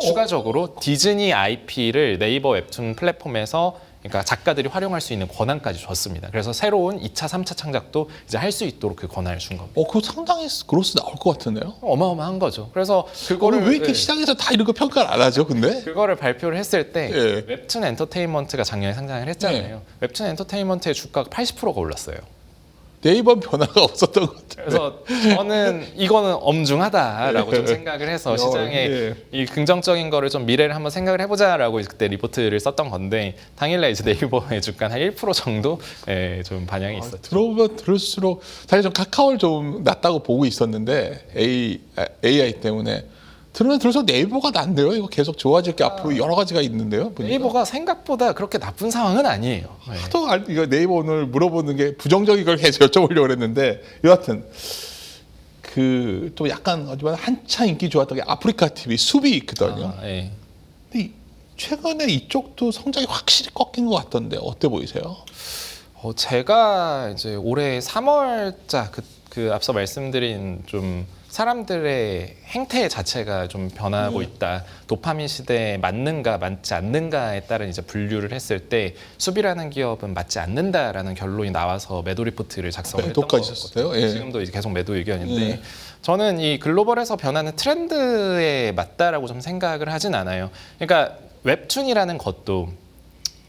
추가적으로 디즈니 IP를 네이버 웹툰 플랫폼에서 그러니까 작가들이 활용할 수 있는 권한까지 줬습니다. 그래서 새로운 2차, 3차 창작도 이제 할 수 있도록 그 권한을 준 겁니다. 그거 상당히 그로스 나올 것 같은데요? 어마어마한 거죠. 그래서 그거를 왜 이렇게 시장에서 다 이런 거 평가를 안 하죠, 근데? 그거를 발표를 했을 때 예. 웹툰 엔터테인먼트가 작년에 상장을 했잖아요. 웹툰 엔터테인먼트의 주가가 80%가 올랐어요. 네이버 변화가 없었던 것 같아요. 그래서 저는 이거는 엄중하다라고 좀 생각을 해서 시장에 예. 이 긍정적인 거를 좀 미래를 한번 생각을 해보자라고 그때 리포트를 썼던 건데, 당일날 이제 네이버의 주가는 한 1% 정도 좀 반영이 있었죠. 들어보면 들을수록 사실 좀 카카오를 좀 낫다고 보고 있었는데 AI 때문에 들으면 들을수록 네이버가 낫네요. 이거 계속 좋아질 게 앞으로 여러 가지가 있는데요. 보니까. 네이버가 생각보다 그렇게 나쁜 상황은 아니에요. 네. 하도 이거 네이버 오늘 물어보는 게 부정적인 걸 계속 여쭤보려고 그랬는데, 여하튼 그 또 약간 하지만 한참 인기 좋았던 게 아프리카 TV 수비 있거든요. 네. 근데 최근에 이쪽도 성장이 확실히 꺾인 것 같던데 어때 보이세요? 제가 이제 올해 3월자 그 앞서 말씀드린 좀 사람들의 행태 자체가 좀 변하고 있다. 도파민 시대에 맞는가 맞지 않는가에 따른 이제 분류를 했을 때 수비라는 기업은 맞지 않는다라는 결론이 나와서 매도 리포트를 작성을 했던 매도까지 거거든요. 있었어요? 예. 지금도 이제 계속 매도 의견인데 저는 이 글로벌에서 변하는 트렌드에 맞다라고 좀 생각을 하진 않아요. 그러니까 웹툰이라는 것도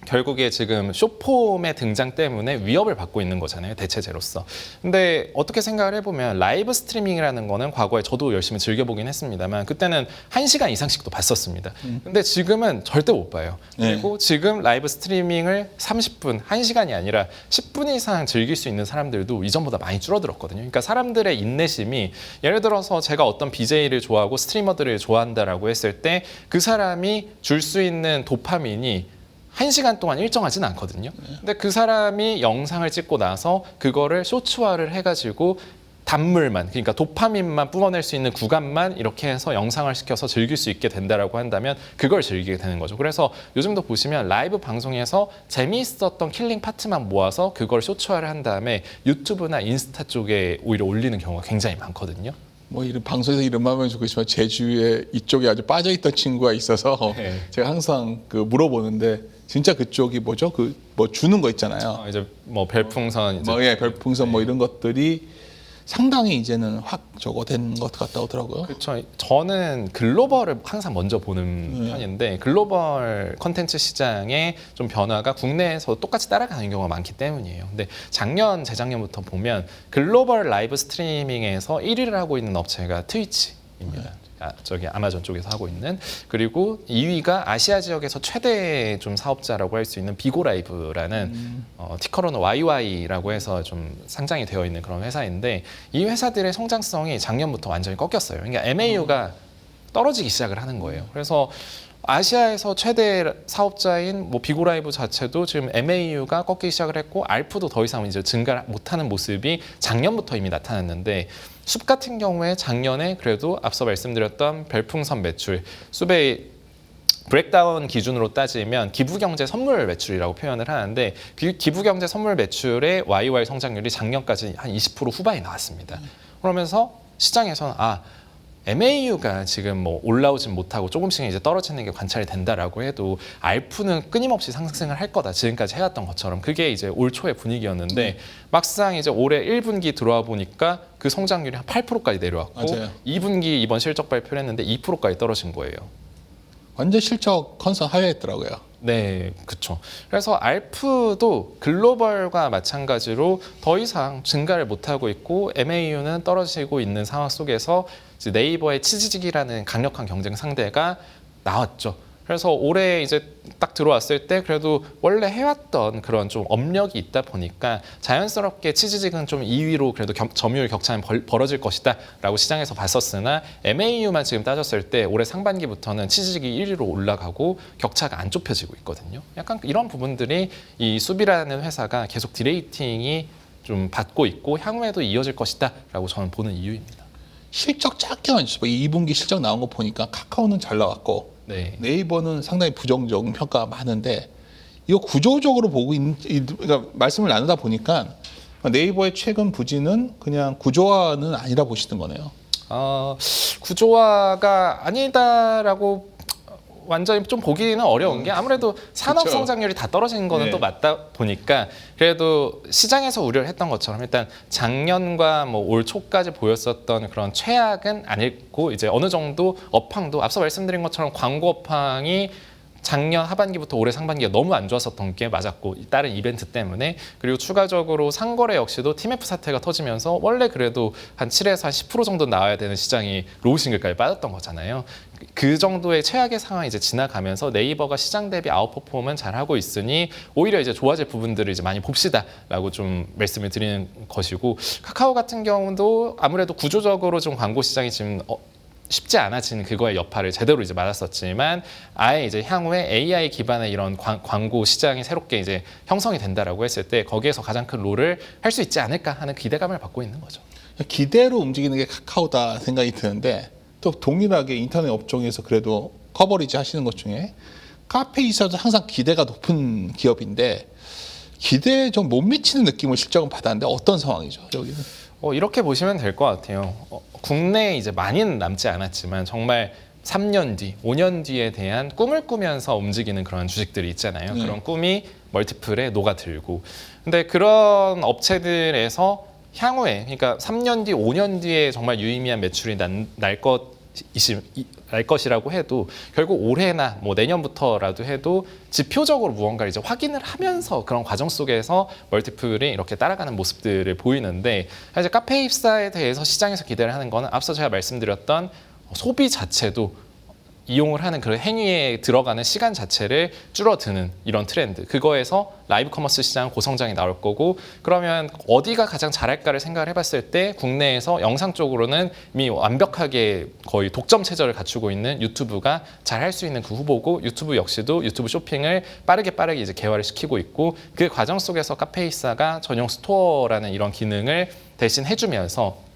결국에 지금 숏폼의 등장 때문에 위협을 받고 있는 거잖아요, 대체제로서. 근데 어떻게 생각을 해보면 라이브 스트리밍이라는 거는 과거에 저도 열심히 즐겨보긴 했습니다만 그때는 1시간 이상씩도 봤었습니다. 근데 지금은 절대 못 봐요. 그리고 지금 라이브 스트리밍을 30분, 1시간이 아니라 10분 이상 즐길 수 있는 사람들도 이전보다 많이 줄어들었거든요. 그러니까 사람들의 인내심이, 예를 들어서 제가 어떤 BJ를 좋아하고 스트리머들을 좋아한다라고 했을 때 그 사람이 줄 수 있는 도파민이 1시간 동안 일정하진 않거든요. 근데 그 사람이 영상을 찍고 나서 그거를 쇼츠화를 해가지고 단물만, 그러니까 도파민만 뿜어낼 수 있는 구간만 이렇게 해서 영상을 시켜서 즐길 수 있게 된다라고 한다면 그걸 즐기게 되는 거죠. 그래서 요즘도 보시면 라이브 방송에서 재미있었던 킬링 파트만 모아서 그걸 쇼츠화를 한 다음에 유튜브나 인스타 쪽에 오히려 올리는 경우가 굉장히 많거든요. 뭐 이런 방송에서 이름하면 좋겠지만 제주에 이쪽에 아주 빠져있던 친구가 있어서 제가 항상 그 물어보는데 진짜 그쪽이 뭐죠? 그 뭐 주는 거 있잖아요. 이제 뭐 별풍선, 이제 뭐 별풍선 뭐 이런 것들이 상당히 이제는 확 저거 된 것 같다고 하더라고요. 그렇죠. 저는 글로벌을 항상 먼저 보는 편인데 글로벌 컨텐츠 시장의 좀 변화가 국내에서 똑같이 따라가는 경우가 많기 때문이에요. 근데 작년, 재작년부터 보면 글로벌 라이브 스트리밍에서 1위를 하고 있는 업체가 트위치입니다. 저기 아마존 쪽에서 하고 있는. 그리고 2위가 아시아 지역에서 최대 좀 사업자라고 할 수 있는 비고라이브라는 티커로는 YY라고 해서 좀 상장이 되어 있는 그런 회사인데, 이 회사들의 성장성이 작년부터 완전히 꺾였어요. 그러니까 MAU가 떨어지기 시작을 하는 거예요. 그래서 아시아에서 최대 사업자인 뭐 비고라이브 자체도 지금 MAU가 꺾이기 시작을 했고 알프도 더 이상 이제 증가 못하는 모습이 작년부터 이미 나타났는데, 숲 같은 경우에 작년에 그래도 앞서 말씀드렸던 별풍선 매출, 숲의 브렉다운 기준으로 따지면 기부경제 선물 매출이라고 표현을 하는데, 기부경제 선물 매출의 YY 성장률이 작년까지 한 20% 후반이 나왔습니다. 그러면서 시장에서는 MAU가 지금 뭐 올라오진 못하고 조금씩 이제 떨어지는 게 관찰이 된다라고 해도 ARPU는 끊임없이 상승을 할 거다. 지금까지 해왔던 것처럼 그게 이제 올 초의 분위기였는데 막상 이제 올해 1분기 들어와 보니까 그 성장률이 한 8%까지 내려왔고 맞아요. 2분기 이번 실적 발표를 했는데 2%까지 떨어진 거예요. 완전 실적 컨선 하회했더라고요. 네, 그렇죠. 그래서 ARP도 글로벌과 마찬가지로 더 이상 증가를 못하고 있고 MAU는 떨어지고 있는 상황 속에서 이제 네이버의 치지직이라는 강력한 경쟁 상대가 나왔죠. 그래서 올해 이제 딱 들어왔을 때 그래도 원래 해왔던 그런 좀 업력이 있다 보니까 자연스럽게 치지직은 좀 2위로 그래도 점유율 격차는 벌어질 것이다라고 시장에서 봤었으나 MAU만 지금 따졌을 때 올해 상반기부터는 치지직이 1위로 올라가고 격차가 안 좁혀지고 있거든요. 약간 이런 부분들이 이 수비라는 회사가 계속 디레이팅이 좀 받고 있고 향후에도 이어질 것이다라고 저는 보는 이유입니다. 실적 짧게만 주시고 2분기 실적 나온 거 보니까 카카오는 잘 나왔고 네. 네이버는 상당히 부정적 평가가 많은데 이거 구조적으로 보고 그러니까 말씀을 나누다 보니까 네이버의 최근 부진은 그냥 구조화는 아니라 보시는 거네요. 구조화가 아니다라고 완전히 좀 보기는 어려운 게 아무래도 산업 그쵸. 성장률이 다 떨어지는 거는 네. 또 맞다 보니까 그래도 시장에서 우려를 했던 것처럼 일단 작년과 뭐 올 초까지 보였었던 그런 최악은 아니고 이제 어느 정도 업황도 앞서 말씀드린 것처럼 광고 업황이 작년 하반기부터 올해 상반기가 너무 안 좋았었던 게 맞았고 다른 이벤트 때문에 그리고 추가적으로 상거래 역시도 TMF 사태가 터지면서 원래 그래도 한 7에서 한 10% 정도 나와야 되는 시장이 로우싱글까지 빠졌던 거잖아요. 그 정도의 최악의 상황이 이제 지나가면서 네이버가 시장 대비 아웃퍼폼은 잘하고 있으니 오히려 이제 좋아질 부분들을 이제 많이 봅시다라고 좀 말씀을 드리는 것이고 카카오 같은 경우도 아무래도 구조적으로 좀 광고 시장이 지금 쉽지 않아진 그거의 여파를 제대로 이제 맞았었지만 아예 이제 향후에 AI 기반의 이런 광고 시장이 새롭게 이제 형성이 된다라고 했을 때 거기에서 가장 큰 롤을 할 수 있지 않을까 하는 기대감을 갖고 있는 거죠. 기대로 움직이는 게 카카오다 생각이 드는데 또 동일하게 인터넷 업종에서 그래도 커버리지 하시는 것 중에 카페이사도 항상 기대가 높은 기업인데 기대에 좀 못 미치는 느낌을 실적은 받았는데 어떤 상황이죠? 여기는? 이렇게 보시면 될 것 같아요. 국내에 이제 많이는 남지 않았지만 정말 3년 뒤, 5년 뒤에 대한 꿈을 꾸면서 움직이는 그런 주식들이 있잖아요. 그런 꿈이 멀티플에 녹아들고. 근데 그런 업체들에서 향후에, 그러니까 3년 뒤, 5년 뒤에 정말 유의미한 매출이 날 것이라고 해도 결국 올해나 뭐 내년부터라도 해도 지표적으로 무언가를 이제 확인을 하면서 그런 과정 속에서 멀티플이 이렇게 따라가는 모습들을 보이는데 사실 카페입사에 대해서 시장에서 기대를 하는 거는 앞서 제가 말씀드렸던 소비 자체도 이용을 하는 그런 행위에 들어가는 시간 자체를 줄어드는 이런 트렌드. 그거에서 라이브 커머스 시장 고성장이 나올 거고 그러면 어디가 가장 잘할까를 생각을 해봤을 때 국내에서 영상 쪽으로는 이미 완벽하게 거의 독점 체제를 갖추고 있는 유튜브가 잘할 수 있는 그 후보고 유튜브 역시도 유튜브 쇼핑을 빠르게 이제 개화를 시키고 있고 그 과정 속에서 카페이사가 전용 스토어라는 이런 기능을 대신 해주면서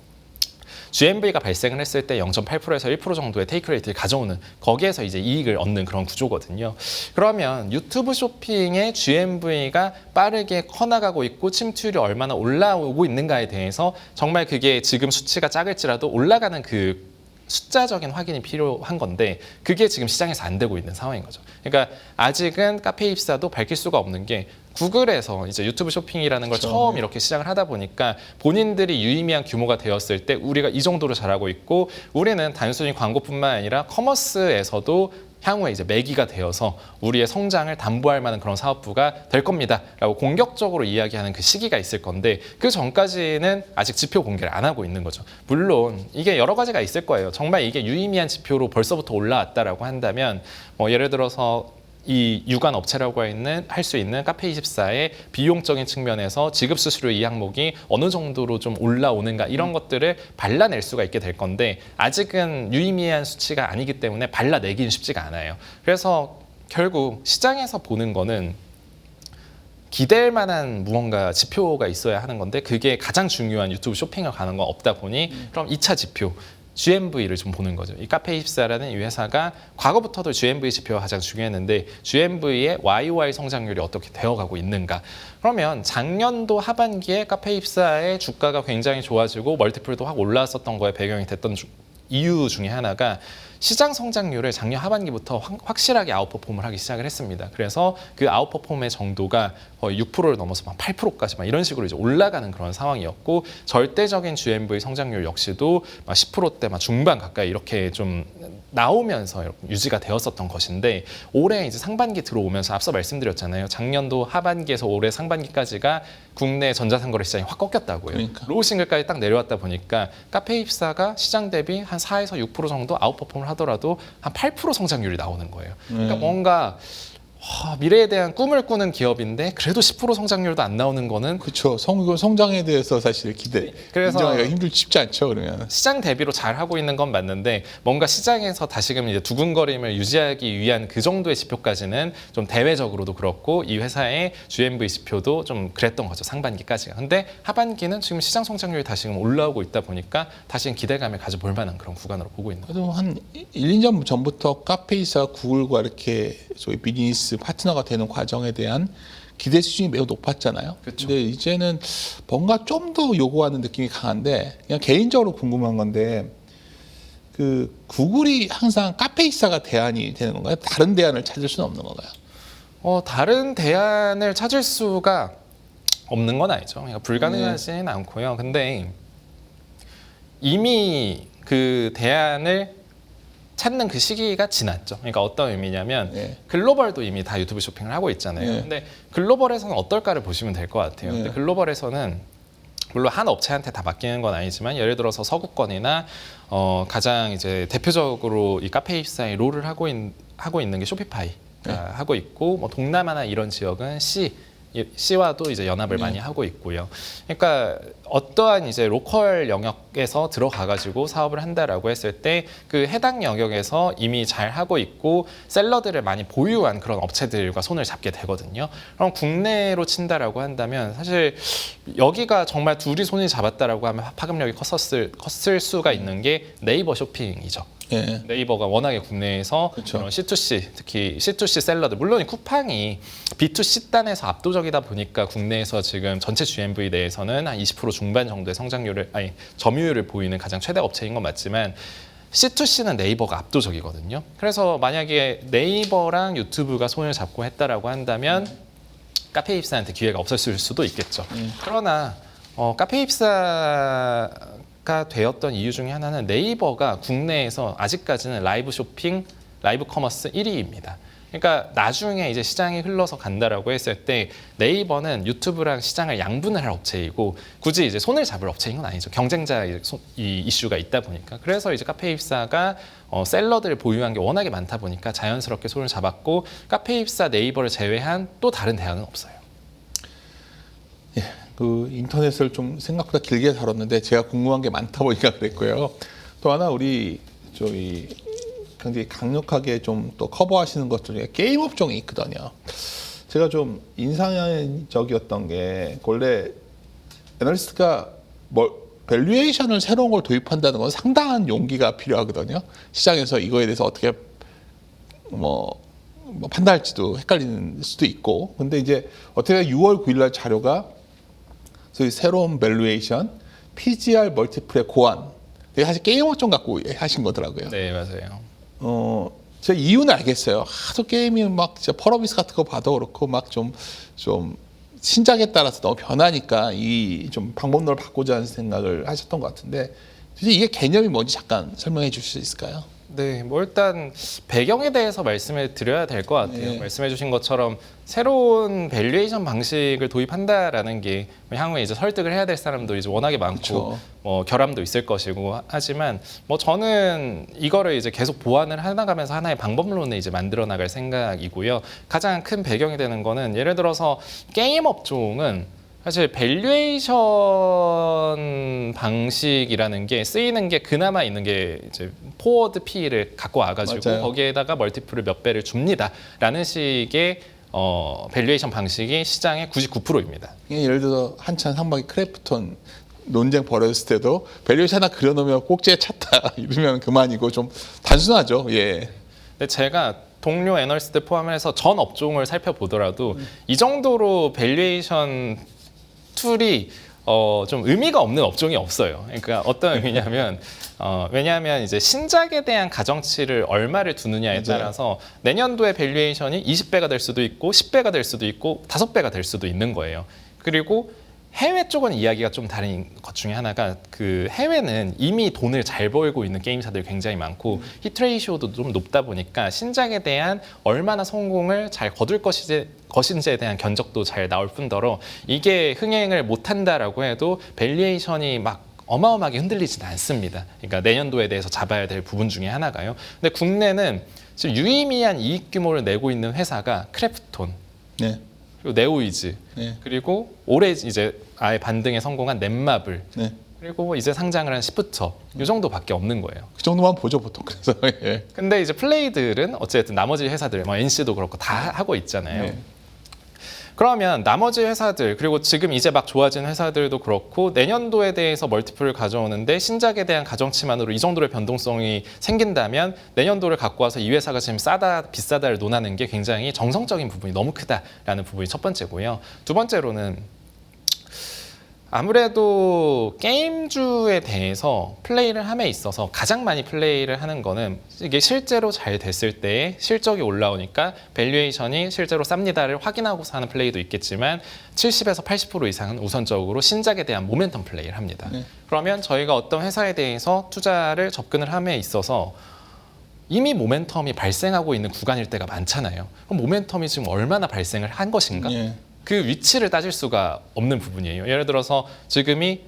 GMV가 발생을 했을 때 0.8%에서 1% 정도의 테이크 레이트를 가져오는 거기에서 이제 이익을 얻는 그런 구조거든요. 그러면 유튜브 쇼핑의 GMV가 빠르게 커나가고 있고 침투율이 얼마나 올라오고 있는가에 대해서 정말 그게 지금 수치가 작을지라도 올라가는 그 숫자적인 확인이 필요한 건데 그게 지금 시장에서 안 되고 있는 상황인 거죠. 그러니까 아직은 카페입사도 밝힐 수가 없는 게 구글에서 이제 유튜브 쇼핑이라는 걸 처음 이렇게 시작을 하다 보니까 본인들이 유의미한 규모가 되었을 때 우리가 이 정도로 잘하고 있고 우리는 단순히 광고뿐만 아니라 커머스에서도 향후에 이제 매기가 되어서 우리의 성장을 담보할 만한 그런 사업부가 될 겁니다라고 공격적으로 이야기하는 그 시기가 있을 건데 그 전까지는 아직 지표 공개를 안 하고 있는 거죠. 물론 이게 여러 가지가 있을 거예요. 정말 이게 유의미한 지표로 벌써부터 올라왔다라고 한다면 뭐 예를 들어서 이 유관 업체라고 할 수 있는 카페24의 비용적인 측면에서 지급 수수료 이 항목이 어느 정도로 좀 올라오는가 이런 것들을 발라낼 수가 있게 될 건데 아직은 유의미한 수치가 아니기 때문에 발라내기는 쉽지가 않아요. 그래서 결국 시장에서 보는 거는 기댈 만한 무언가 지표가 있어야 하는 건데 그게 가장 중요한 유튜브 쇼핑을 가는 건 없다 보니 그럼 2차 지표 GMV를 좀 보는 거죠. 이 카페24라는 이 회사가 과거부터도 GMV 지표가 가장 중요했는데 GMV의 YOY 성장률이 어떻게 되어가고 있는가. 그러면 작년도 하반기에 카페24의 주가가 굉장히 좋아지고 멀티플도 확 올라왔었던 거에 배경이 됐던 이유 중에 하나가 시장 성장률을 작년 하반기부터 확실하게 아웃퍼폼을 하기 시작을 했습니다. 그래서 그 아웃퍼폼의 정도가 거의 6%를 넘어서 막 8%까지 막 이런 식으로 이제 올라가는 그런 상황이었고 절대적인 GMV 성장률 역시도 막 10%대 막 중반 가까이 이렇게 좀 나오면서 유지가 되었었던 것인데 올해 이제 상반기 들어오면서 앞서 말씀드렸잖아요. 작년도 하반기에서 올해 상반기까지가 국내 전자상거래 시장이 확 꺾였다고요. 그러니까. 로우 싱글까지 딱 내려왔다 보니까 카페24가 시장 대비 한 4에서 6% 정도 아웃퍼폼을 하더라도 한 8% 성장률이 나오는 거예요. 그러니까 뭔가 미래에 대한 꿈을 꾸는 기업인데 그래도 10% 성장률도 안 나오는 거는 그렇죠. 성장에 대해서 사실 그래서 인정하기가 쉽지 않죠. 그러면 시장 대비로 잘 하고 있는 건 맞는데 뭔가 시장에서 다시금 이제 두근거림을 유지하기 위한 그 정도의 지표까지는 좀 대외적으로도 그렇고 이 회사의 GMV 지표도 좀 그랬던 거죠. 상반기까지가. 근데 하반기는 지금 시장 성장률이 다시금 올라오고 있다 보니까 다시금 기대감을 가져볼 만한 그런 구간으로 보고 있는 거죠. 그래도 한 1, 2년 전부터 카페이사 구글과 이렇게 소위 비즈니스 파트너가 되는 과정에 대한 기대 수준이 매우 높았잖아요. 그쵸. 근데 이제는 뭔가 좀 더 요구하는 느낌이 강한데 그냥 개인적으로 궁금한 건데 그 구글이 항상 카페이사가 대안이 되는 건가요? 다른 대안을 찾을 수는 없는 건가요? 다른 대안을 찾을 수가 없는 건 아니죠. 그러니까 불가능하지는 않고요. 근데 이미 그 대안을 찾는 그 시기가 지났죠. 그러니까 어떤 의미냐면 네. 글로벌도 이미 다 유튜브 쇼핑을 하고 있잖아요. 네. 근데 글로벌에서는 어떨까를 보시면 될 것 같아요. 근데 네. 글로벌에서는 물론 한 업체한테 다 맡기는 건 아니지만 예를 들어서 서구권이나 가장 이제 대표적으로 이 카페24의 롤을 하고 있는 게 쇼피파이가 하고 있고 뭐 동남아나 이런 지역은 C와도 이제 연합을 많이 하고 있고요. 그러니까 어떠한 이제 로컬 영역에서 들어가가지고 사업을 한다라고 했을 때 그 해당 영역에서 이미 잘 하고 있고 셀러들을 많이 보유한 그런 업체들과 손을 잡게 되거든요. 그럼 국내로 친다라고 한다면 사실 여기가 정말 둘이 손이 잡았다라고 하면 파급력이 컸을 수가 있는 게 네이버 쇼핑이죠. 예. 네이버가 워낙에 국내에서 그쵸. 이런 C2C, 특히 C2C 셀러들, 물론 이 쿠팡이 B2C 단에서 압도적이다 보니까 국내에서 지금 전체 GMV 내에서는 한 20% 중반 정도의 점유율을 보이는 가장 최대 업체인 건 맞지만 C2C는 네이버가 압도적이거든요. 그래서 만약에 네이버랑 유튜브가 손을 잡고 했다라고 한다면 카페24한테 기회가 없었을 수도 있겠죠. 그러나 카페24가 되었던 이유 중에 하나는 네이버가 국내에서 아직까지는 라이브 쇼핑, 라이브 커머스 1위입니다. 그러니까 나중에 이제 시장이 흘러서 간다라고 했을 때 네이버는 유튜브랑 시장을 양분을 할 업체이고 굳이 이제 손을 잡을 업체인 건 아니죠. 경쟁자 이 이슈가 있다 보니까. 그래서 이제 카페24가 셀러들을 보유한 게 워낙에 많다 보니까 자연스럽게 손을 잡았고 카페24 네이버를 제외한 또 다른 대안은 없어요. 그 인터넷을 좀 생각보다 길게 다뤘는데 제가 궁금한 게 많다 보니까 그랬고요. 또 하나 우리 저희 굉장히 강력하게 좀 또 커버하시는 것 중에 게임 업종이 있거든요. 제가 좀 인상적이었던 게 원래 애널리스트가 밸류에이션을 새로운 걸 도입한다는 건 상당한 용기가 필요하거든요. 시장에서 이거에 대해서 어떻게 뭐 판단할지도 헷갈리는 수도 있고. 근데 이제 어떻게 6월 9일 날 자료가 소위 새로운 밸류에이션, PGR 멀티플의 고안. 되게 사실 게임 업종 갖고 하신 거더라고요. 네, 맞아요. 제가 이유는 알겠어요. 하도 게임이 막 진짜 펄어비스 같은 거 봐도 그렇고 막 좀 신작에 따라서 너무 변하니까 이 좀 방법론을 바꾸자는 생각을 하셨던 것 같은데 이게 개념이 뭔지 잠깐 설명해 주실 수 있을까요? 네, 뭐 일단 배경에 대해서 말씀을 드려야 될 것 같아요. 네. 말씀해 주신 것처럼 새로운 밸류에이션 방식을 도입한다라는 게 향후에 이제 설득을 해야 될 사람도 이제 워낙에 많고 그쵸. 뭐 결함도 있을 것이고 하지만 뭐 저는 이거를 이제 계속 보완을 해나가면서 하나의 방법론을 이제 만들어 나갈 생각이고요. 가장 큰 배경이 되는 거는 예를 들어서 게임 업종은 사실 밸류에이션 방식이라는 게 쓰이는 게 그나마 있는 게 이제 포워드 P를 갖고 와가지고 맞아요. 거기에다가 멀티플을 몇 배를 줍니다라는 식의 밸류에이션 방식이 시장의 99%입니다. 예를 들어 한참 상반기 크래프톤 논쟁 벌어졌을 때도 밸류에이션 하나 그려놓으면 꼭지에 찼다 이러면 그만이고 좀 단순하죠. 예. 근데 제가 동료 애널리스트 포함해서 전 업종을 살펴보더라도 이 정도로 밸류에이션 툴이 좀 의미가 없는 업종이 없어요. 그러니까 어떤 의미냐면 왜냐하면 이제 신작에 대한 가정치를 얼마를 두느냐에 맞아요. 따라서 내년도에 밸류에이션이 20배가 될 수도 있고 10배가 될 수도 있고 5배가 될 수도 있는 거예요. 그리고 해외 쪽은 이야기가 좀 다른 것 중에 하나가 그 해외는 이미 돈을 잘 벌고 있는 게임사들이 굉장히 많고 히트레이쇼도 좀 높다 보니까 신작에 대한 얼마나 성공을 잘 거둘 것인지에 대한 견적도 잘 나올 뿐더러 이게 흥행을 못한다라고 해도 밸류에이션이 막 어마어마하게 흔들리지는 않습니다. 그러니까 내년도에 대해서 잡아야 될 부분 중에 하나가요. 근데 국내는 지금 유의미한 이익 규모를 내고 있는 회사가 크래프톤, 네. 그리고 네오이즈, 네. 그리고 올해 이제 아예 반등에 성공한 넷마블, 네. 그리고 이제 상장을 한 시프터 이 정도밖에 없는 거예요. 그 정도만 보죠 보통. 그래서 예. 근데 이제 플레이들은 어쨌든 나머지 회사들, 뭐 NC도 그렇고 다 하고 있잖아요. 네. 그러면 나머지 회사들 그리고 지금 이제 막 좋아진 회사들도 그렇고 내년도에 대해서 멀티플을 가져오는데 신작에 대한 가정치만으로 이 정도의 변동성이 생긴다면 내년도를 갖고 와서 이 회사가 지금 싸다 비싸다를 논하는 게 굉장히 정성적인 부분이 너무 크다라는 부분이 첫 번째고요. 두 번째로는 아무래도 게임주에 대해서 플레이를 함에 있어서 가장 많이 플레이를 하는 거는 이게 실제로 잘 됐을 때 실적이 올라오니까 밸류에이션이 실제로 쌉니다를 확인하고서 하는 플레이도 있겠지만 70에서 80% 이상은 우선적으로 신작에 대한 모멘텀 플레이를 합니다. 네. 그러면 저희가 어떤 회사에 대해서 투자를 접근을 함에 있어서 이미 모멘텀이 발생하고 있는 구간일 때가 많잖아요. 그럼 모멘텀이 지금 얼마나 발생을 한 것인가? 예. 그 위치를 따질 수가 없는 부분이에요. 예를 들어서 지금이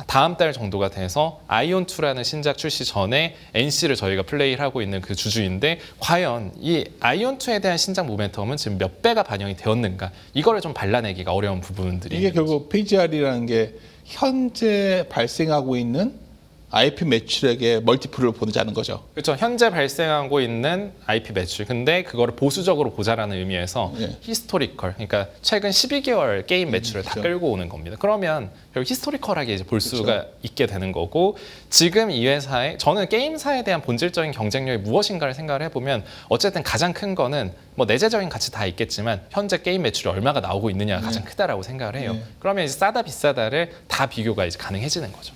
다음 달 정도가 돼서 아이온2라는 신작 출시 전에 NC를 저희가 플레이를 하고 있는 그 주주인데 과연 이 아이온2에 대한 신작 모멘텀은 지금 몇 배가 반영이 되었는가 이거를 좀 발라내기가 어려운 부분들이 이게 있는 거죠. 결국 PGR이라는 게 현재 발생하고 있는 IP 매출액의 멀티플을 보자는 거죠. 그렇죠. 현재 발생하고 있는 IP 매출. 근데 그거를 보수적으로 보자라는 의미에서 예. 히스토리컬, 그러니까 최근 12개월 게임 매출을 다 그렇죠. 끌고 오는 겁니다. 그러면 결국 히스토리컬하게 이제 볼 수가 있게 되는 거고 지금 이 회사의 저는 게임사에 대한 본질적인 경쟁력이 무엇인가를 생각을 해보면 어쨌든 가장 큰 거는 뭐 내재적인 가치 다 있겠지만 현재 게임 매출이 얼마가 나오고 있느냐가 가장 크다라고 생각을 해요. 네. 그러면 이제 싸다 비싸다를 다 비교가 이제 가능해지는 거죠.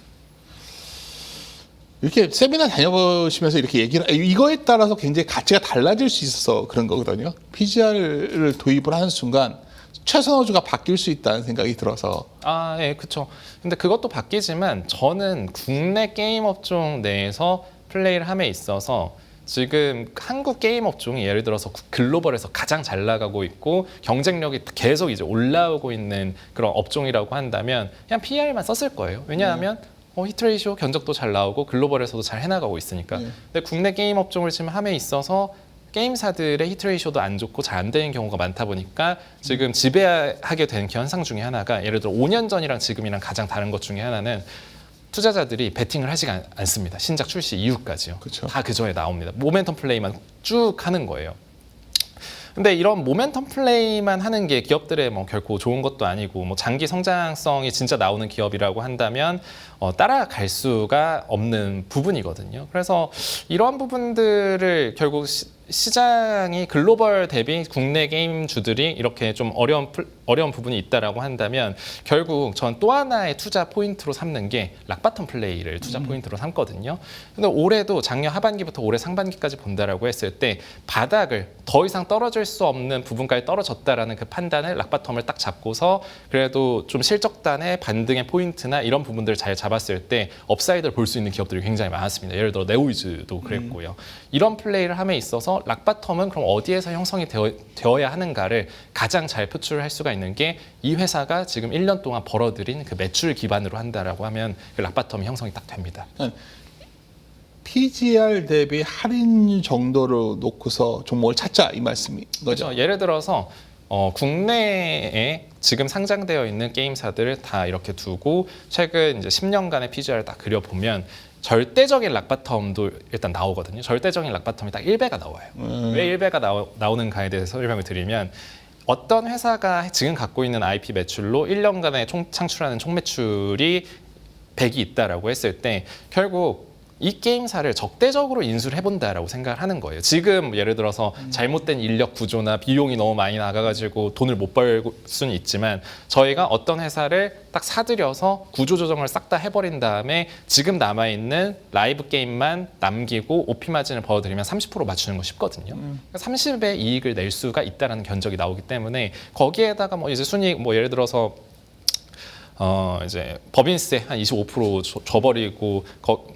이렇게 세미나 다녀보시면서 이렇게 얘기를 이거에 따라서 굉장히 가치가 달라질 수 있어서 그런 거거든요. PGR을 도입을 하는 순간 최선호주가 바뀔 수 있다는 생각이 들어서 아, 예, 그렇죠. 근데 그것도 바뀌지만 저는 국내 게임 업종 내에서 플레이를 함에 있어서 지금 한국 게임 업종이 예를 들어서 글로벌에서 가장 잘 나가고 있고 경쟁력이 계속 이제 올라오고 있는 그런 업종이라고 한다면 그냥 PR만 썼을 거예요. 왜냐하면 히트레이쇼 견적도 잘 나오고 글로벌에서도 잘 해나가고 있으니까. 근데 국내 게임 업종을 지금 함에 있어서 게임사들의 히트레이쇼도 안 좋고 잘 안 되는 경우가 많다 보니까 지금 지배하게 된 현상 중에 하나가 예를 들어 5년 전이랑 지금이랑 가장 다른 것 중에 하나는 투자자들이 베팅을 하지 않습니다. 신작 출시 이후까지요. 그쵸. 다 그 전에 나옵니다. 모멘텀 플레이만 쭉 하는 거예요. 근데 이런 모멘텀 플레이만 하는 게 기업들의 뭐 결코 좋은 것도 아니고 뭐 장기 성장성이 진짜 나오는 기업이라고 한다면 따라갈 수가 없는 부분이거든요. 그래서 이런 부분들을 결국 시장이 글로벌 대비 국내 게임주들이 이렇게 좀 어려운 부분이 있다라고 한다면 결국 전 또 하나의 투자 포인트로 삼는 게 락바텀 플레이를 투자 포인트로 삼거든요. 근데 올해도 작년 하반기부터 올해 상반기까지 본다라고 했을 때 바닥을 더 이상 떨어질 수 없는 부분까지 떨어졌다라는 그 판단을 락바텀을 딱 잡고서 그래도 좀 실적단의 반등의 포인트나 이런 부분들을 잘 잡았을 때 업사이드를 볼 수 있는 기업들이 굉장히 많았습니다. 예를 들어 네오이즈도 그랬고요. 이런 플레이를 함에 있어서 락바텀은 그럼 어디에서 형성이 되어야 하는가를 가장 잘 표출할 수가 있는 게 이 회사가 지금 1년 동안 벌어들인 그 매출 기반으로 한다라고 하면 그 락바텀이 형성이 딱 됩니다. PGR 대비 할인 정도로 놓고서 종목을 찾자 이 말씀인 거죠. 그렇죠. 예를 들어서 국내에 지금 상장되어 있는 게임사들을 다 이렇게 두고 최근 이제 10년간의 PGR을 딱 그려보면 절대적인 락바텀도 일단 나오거든요. 절대적인 락바텀이 딱 1배가 나와요. 왜 1배가 나오는가에 대해서 설명을 드리면 어떤 회사가 지금 갖고 있는 IP 매출로 1년간에 창출하는 총 매출이 100이 있다라고 했을 때 결국 이 게임사를 적대적으로 인수를 해본다라고 생각을 하는 거예요. 지금 예를 들어서 잘못된 인력 구조나 비용이 너무 많이 나가가지고 돈을 못 벌 수는 있지만 저희가 어떤 회사를 딱 사들여서 구조조정을 싹 다 해버린 다음에 지금 남아있는 라이브 게임만 남기고 OP 마진을 벌어들이면 30% 맞추는 거 쉽거든요. 30의 이익을 낼 수가 있다는 견적이 나오기 때문에 거기에다가 뭐 이제 순이익 뭐 예를 들어서 이제 법인세 한 25% 줘버리고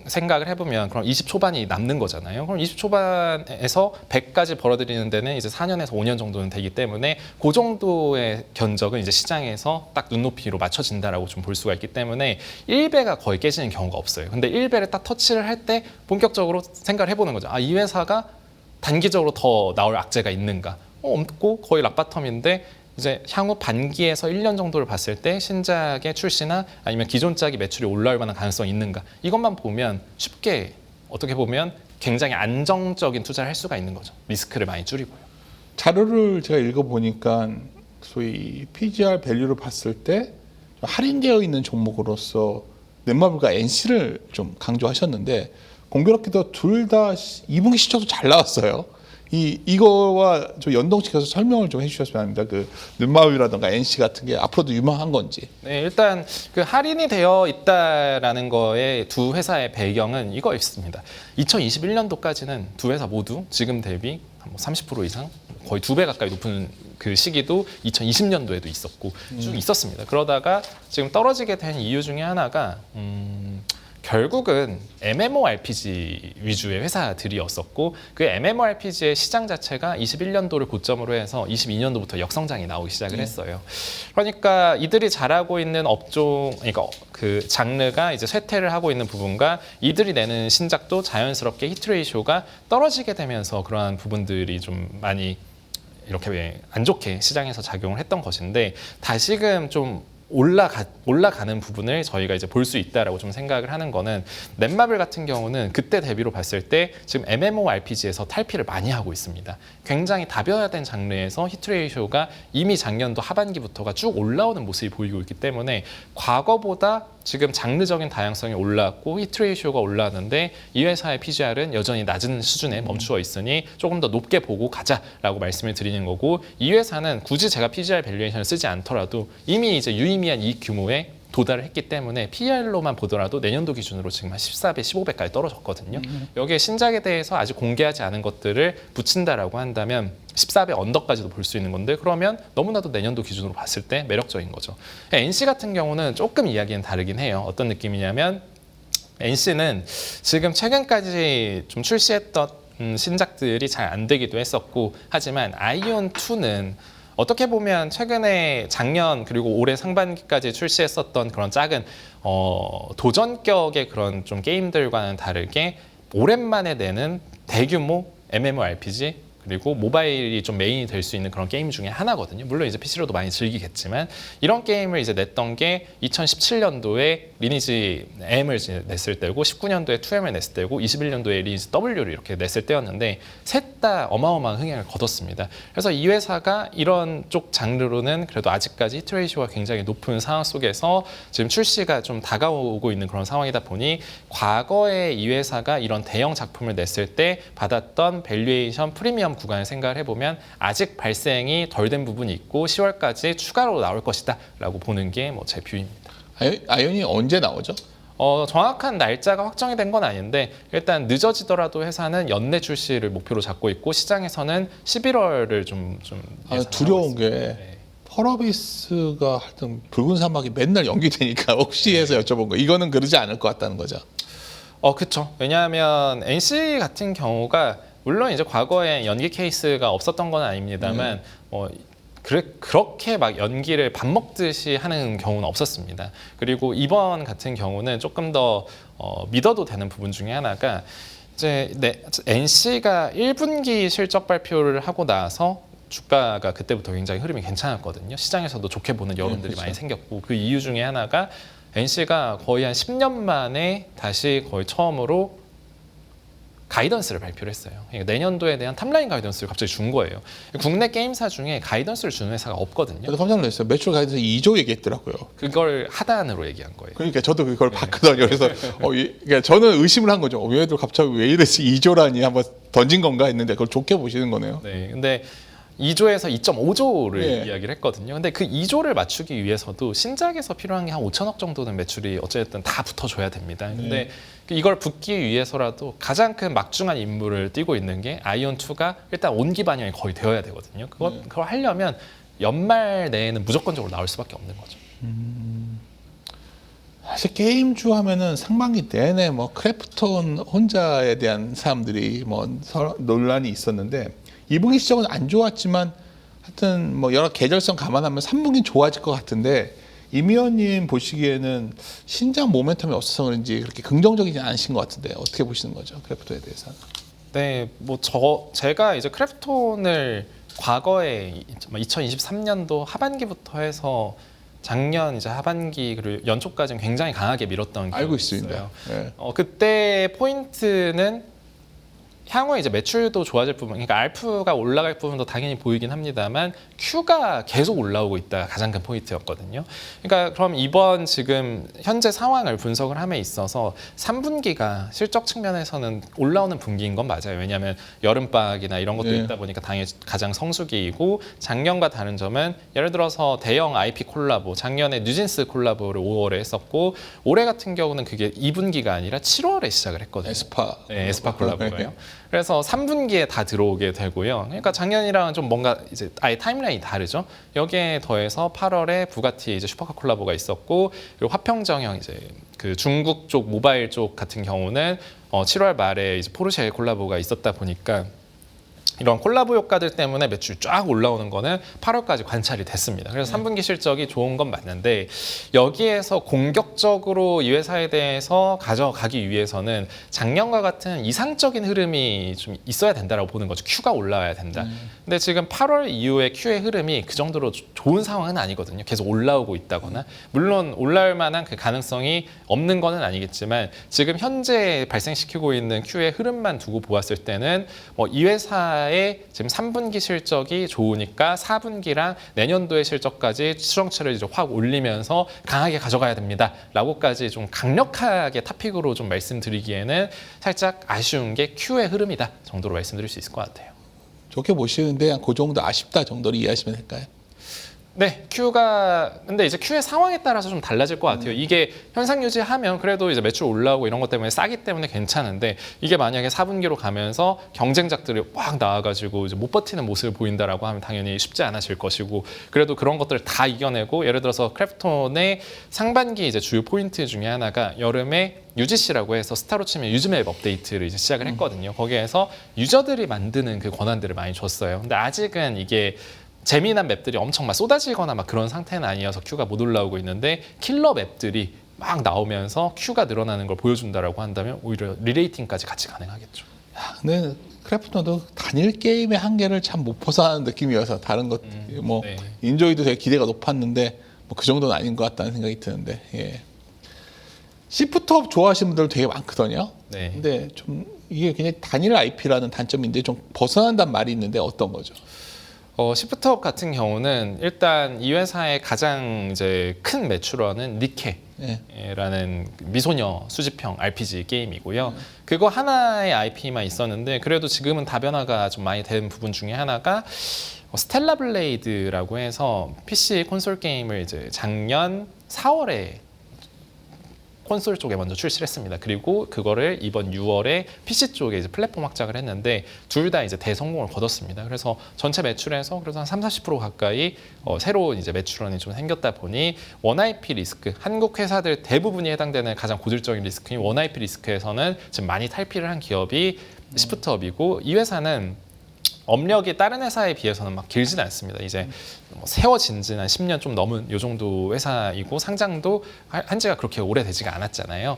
생각을 해보면 그럼 20 초반이 남는 거잖아요. 그럼 20 초반에서 100까지 벌어들이는 데는 이제 4년에서 5년 정도는 되기 때문에 그 정도의 견적은 이제 시장에서 딱 눈높이로 맞춰진다라고 좀 볼 수가 있기 때문에 1배가 거의 깨지는 경우가 없어요. 근데 1배를 딱 터치를 할 때 본격적으로 생각을 해보는 거죠. 아, 이 회사가 단기적으로 더 나올 악재가 있는가? 없고 거의 락바텀인데 이제 향후 반기에서 1년 정도를 봤을 때 신작의 출시나 아니면 기존작이 매출이 올라올 만한 가능성이 있는가 이것만 보면 쉽게 어떻게 보면 굉장히 안정적인 투자를 할 수가 있는 거죠. 리스크를 많이 줄이고요. 자료를 제가 읽어보니까 소위 PGR 밸류를 봤을 때 할인되어 있는 종목으로서 넷마블과 NC를 좀 강조하셨는데 공교롭게도 둘 다 2분기 시초도 잘 나왔어요. 이거와 좀 연동시켜서 설명을 좀 해주셨으면 합니다. 그 넷마블이라든가 NC 같은 게 앞으로도 유망한 건지. 네, 일단 그 할인이 되어 있다라는 거에 두 회사의 배경은 이거였습니다. 2021년도까지는 두 회사 모두 지금 대비 30% 이상 거의 2배 가까이 높은 그 시기도 2020년도에도 있었고 쭉 있었습니다. 그러다가 지금 떨어지게 된 이유 중에 하나가 결국은 MMORPG 위주의 회사들이었었고 그 MMORPG의 시장 자체가 21년도를 고점으로 해서 22년도부터 역성장이 나오기 시작을 했어요. 그러니까 이들이 잘하고 있는 업종, 그러니까 그 장르가 이제 쇠퇴를 하고 있는 부분과 이들이 내는 신작도 자연스럽게 히트레이쇼가 떨어지게 되면서 그러한 부분들이 좀 많이 이렇게 안 좋게 시장에서 작용을 했던 것인데 다시금 좀 올라가는 부분을 저희가 이제 볼 수 있다라고 좀 생각을 하는 거는 넷마블 같은 경우는 그때 대비로 봤을 때 지금 MMORPG에서 탈피를 많이 하고 있습니다. 굉장히 다변화된 장르에서 히트레이쇼가 이미 작년도 하반기부터가 쭉 올라오는 모습이 보이고 있기 때문에 과거보다 지금 장르적인 다양성이 올라왔고 히트레이쇼가 올라왔는데 이 회사의 PGR은 여전히 낮은 수준에 멈추어 있으니 조금 더 높게 보고 가자라고 말씀을 드리는 거고 이 회사는 굳이 제가 PGR 밸류에이션을 쓰지 않더라도 이미 이제 유의미한 이익 규모에 도달을 했기 때문에 PR로만 보더라도 내년도 기준으로 지금 한 14배, 15배까지 떨어졌거든요. 여기에 신작에 대해서 아직 공개하지 않은 것들을 붙인다라고 한다면 14배 언더까지도 볼 수 있는 건데 그러면 너무나도 내년도 기준으로 봤을 때 매력적인 거죠. NC 같은 경우는 조금 이야기는 다르긴 해요. 어떤 느낌이냐면 NC는 지금 최근까지 좀 출시했던 신작들이 잘 안 되기도 했었고 하지만 아이온2는 어떻게 보면 최근에 작년 그리고 올해 상반기까지 출시했었던 그런 작은 도전격의 그런 좀 게임들과는 다르게 오랜만에 내는 대규모 MMORPG 그리고 모바일이 좀 메인이 될 수 있는 그런 게임 중에 하나거든요. 물론 이제 PC로도 많이 즐기겠지만 이런 게임을 이제 냈던 게 2017년도에 리니지 M을 냈을 때고 19년도에 2M을 냈을 때고 21년도에 리니지 W를 이렇게 냈을 때였는데 셋 다 어마어마한 흥행을 거뒀습니다. 그래서 이 회사가 이런 쪽 장르로는 그래도 아직까지 히트레이쇼가 굉장히 높은 상황 속에서 지금 출시가 좀 다가오고 있는 그런 상황이다 보니 과거에 이 회사가 이런 대형 작품을 냈을 때 받았던 밸류에이션 프리미엄 구간을 생각을 해보면 아직 발생이 덜 된 부분이 있고 10월까지 추가로 나올 것이다 라고 보는 게 뭐 제 뷰입니다. 아이온이 언제 나오죠? 정확한 날짜가 확정이 된 건 아닌데 일단 늦어지더라도 회사는 연내 출시를 목표로 잡고 있고 시장에서는 11월을 좀 두려운 게 펄어비스가 하여튼 붉은 사막이 맨날 연기되니까 혹시 해서 여쭤본 거 이거는 그러지 않을 것 같다는 거죠. 그렇죠. 왜냐하면 NC 같은 경우가 물론 이제 과거에 연기 케이스가 없었던 건 아닙니다만 그렇게 막 연기를 밥 먹듯이 하는 경우는 없었습니다. 그리고 이번 같은 경우는 조금 더 믿어도 되는 부분 중에 하나가 이제 NC가 1분기 실적 발표를 하고 나서 주가가 그때부터 굉장히 흐름이 괜찮았거든요. 시장에서도 좋게 보는 여론들이 많이 생겼고 그 이유 중에 하나가 NC가 거의 한 10년 만에 다시 거의 처음으로 가이던스를 발표를 했어요. 그러니까 내년도에 대한 탑라인 가이던스를 갑자기 준 거예요. 국내 게임사 중에 가이던스를 주는 회사가 없거든요. 저도 깜짝 놀랐어요. 매출 가이드에서 2조 얘기했더라고요. 그걸 하단으로 얘기한 거예요. 그러니까 저도 그걸 봤거든요. 그래서 그러니까 저는 의심을 한 거죠. 얘들 갑자기 왜 이랬지 2조라니 한번 던진 건가 했는데 그걸 좋게 보시는 거네요. 네, 근데 2조에서 2.5조를 예. 이야기를 했거든요. 근데 그 2조를 맞추기 위해서도 신작에서 필요한 게 한 5천억 정도는 매출이 어쨌든 다 붙어줘야 됩니다. 근데 이걸 붙기 위해서라도 가장 큰 막중한 임무를 띠고 있는 게 아이온2가 일단 온기 반영이 거의 되어야 되거든요. 그걸 하려면 연말 내에는 무조건적으로 나올 수밖에 없는 거죠. 사실 게임주 하면은 상반기 내내 뭐 크래프톤 혼자에 대한 사람들이 뭐 논란이 있었는데 2분기 시작은 안 좋았지만 하여튼 뭐 여러 계절성 감안하면 3분기는 좋아질 것 같은데 임 의원님 보시기에는 신작 모멘텀이 없어서 그런지 그렇게 긍정적이지 않으신 것 같은데 어떻게 보시는 거죠? 크래프톤에 대해서는. 네, 뭐 제가 이제 크래프톤을 과거에 2023년도 하반기부터 해서 작년 이제 하반기 그리고 연초까지는 굉장히 강하게 밀었던 기억이 알고 있어요. 있습니다. 네. 그때 포인트는 향후에 이제 매출도 좋아질 부분, 그러니까 알프가 올라갈 부분도 당연히 보이긴 합니다만 Q가 계속 올라오고 있다가 가장 큰 포인트였거든요. 그러니까 그럼 이번 지금 현재 상황을 분석을 함에 있어서 3분기가 실적 측면에서는 올라오는 분기인 건 맞아요. 왜냐하면 여름방학이나 이런 것도 예. 있다 보니까 당연히 가장 성수기이고 작년과 다른 점은 예를 들어서 대형 IP 콜라보, 작년에 뉴진스 콜라보를 5월에 했었고 올해 같은 경우는 그게 2분기가 아니라 7월에 시작을 했거든요. 에스파. 네, 에스파 콜라보가요. 그래서 3분기에 다 들어오게 되고요. 그러니까 작년이랑은 좀 뭔가 이제 아예 타임라인이 다르죠. 여기에 더해서 8월에 부가티 이제 슈퍼카 콜라보가 있었고 그리고 화평정형 이제 그 중국 쪽 모바일 쪽 같은 경우는 7월 말에 이제 포르쉐 콜라보가 있었다 보니까 이런 콜라보 효과들 때문에 매출이 쫙 올라오는 거는 8월까지 관찰이 됐습니다. 그래서 3분기 실적이 좋은 건 맞는데 여기에서 공격적으로 이 회사에 대해서 가져가기 위해서는 작년과 같은 이상적인 흐름이 좀 있어야 된다라고 보는 거죠. Q가 올라와야 된다. 근데 지금 8월 이후에 Q의 흐름이 그 정도로 좋은 상황은 아니거든요. 계속 올라오고 있다거나 물론 올라올 만한 그 가능성이 없는 거는 아니겠지만 지금 현재 발생시키고 있는 Q의 흐름만 두고 보았을 때는 뭐 이 회사의 지금 3분기 실적이 좋으니까 4분기랑 내년도의 실적까지 추정치를 이제 확 올리면서 강하게 가져가야 됩니다라고까지 좀 강력하게 탑픽으로 좀 말씀드리기에는 살짝 아쉬운 게 Q의 흐름이다 정도로 말씀드릴 수 있을 것 같아요. 좋게 보시는데 그냥 그 정도 아쉽다 정도로 이해하시면 될까요? 네, Q가 근데 이제 Q의 상황에 따라서 좀 달라질 것 같아요. 이게 현상 유지하면 그래도 이제 매출 올라오고 이런 것 때문에 싸기 때문에 괜찮은데 이게 만약에 4분기로 가면서 경쟁작들이 확 나와가지고 이제 못 버티는 모습을 보인다라고 하면 당연히 쉽지 않아질 것이고 그래도 그런 것들을 다 이겨내고 예를 들어서 크래프톤의 상반기 이제 주요 포인트 중에 하나가 여름에 UGC라고 해서 스타로 치면 유즈맵 업데이트를 이제 시작을 했거든요. 거기에서 유저들이 만드는 그 권한들을 많이 줬어요. 근데 아직은 이게 재미난 맵들이 엄청 막 쏟아지거나 막 그런 상태는 아니어서 Q가 못 올라오고 있는데 킬러 맵들이 막 나오면서 Q가 늘어나는 걸 보여준다라고 한다면 오히려 리레이팅까지 같이 가능하겠죠. 근데 크래프톤도 단일 게임의 한계를 참 못 벗어나는 느낌이어서 다른 것 뭐 네. 인조이도 되게 기대가 높았는데 뭐 그 정도는 아닌 것 같다는 생각이 드는데 예. 시프트업 좋아하시는 분들 되게 많거든요. 네. 근데 좀 이게 그냥 단일 IP라는 단점인데 좀 벗어난단 말이 있는데 어떤 거죠? 시프트업 같은 경우는 일단 이 회사의 가장 이제 큰 매출원은 니케라는 미소녀 수집형 RPG 게임이고요. 그거 하나의 IP만 있었는데 그래도 지금은 다변화가 좀 많이 된 부분 중에 하나가 스텔라 블레이드라고 해서 PC 콘솔 게임을 이제 작년 4월에 콘솔 쪽에 먼저 출시를 했습니다. 그리고 그거를 이번 6월에 PC 쪽에 이제 플랫폼 확장을 했는데 둘 다 이제 대성공을 거뒀습니다. 그래서 전체 매출에서 그래서 한 30-40% 가까이 새로운 이제 매출원이 좀 생겼다 보니 원 IP 리스크, 한국 회사들 대부분이 해당되는 가장 고질적인 리스크인 원 IP 리스크에서는 지금 많이 탈피를 한 기업이 시프트업이고 이 회사는 업력이 다른 회사에 비해서는 막 길진 않습니다. 이제 뭐 세워진 지는 10년 좀 넘은 요 정도 회사이고 상장도 한 지가 그렇게 오래되지가 않았잖아요.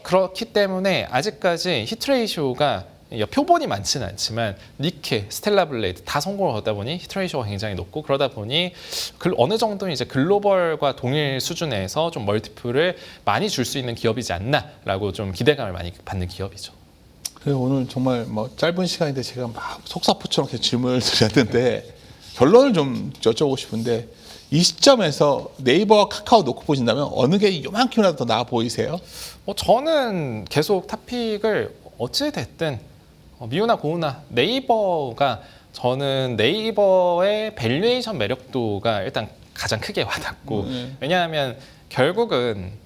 그렇기 때문에 아직까지 히트레이쇼가 표본이 많지는 않지만 니케, 스텔라 블레이드 다 성공을 거다 보니 히트레이쇼가 굉장히 높고 그러다 보니 어느 정도 이제 글로벌과 동일 수준에서 좀 멀티플을 많이 줄 수 있는 기업이지 않나라고 좀 기대감을 많이 받는 기업이죠. 그래서 오늘 정말 뭐 짧은 시간인데 제가 막 속사포처럼 이렇게 질문을 드렸는데 결론을 좀 여쭤보고 싶은데 이 시점에서 네이버와 카카오 놓고 보신다면 어느 게 요만큼이라도 더 나아 보이세요? 저는 계속 탑픽을 어찌 됐든 미우나 고우나 네이버가 저는 네이버의 밸류에이션 매력도가 일단 가장 크게 와닿고 왜냐하면 결국은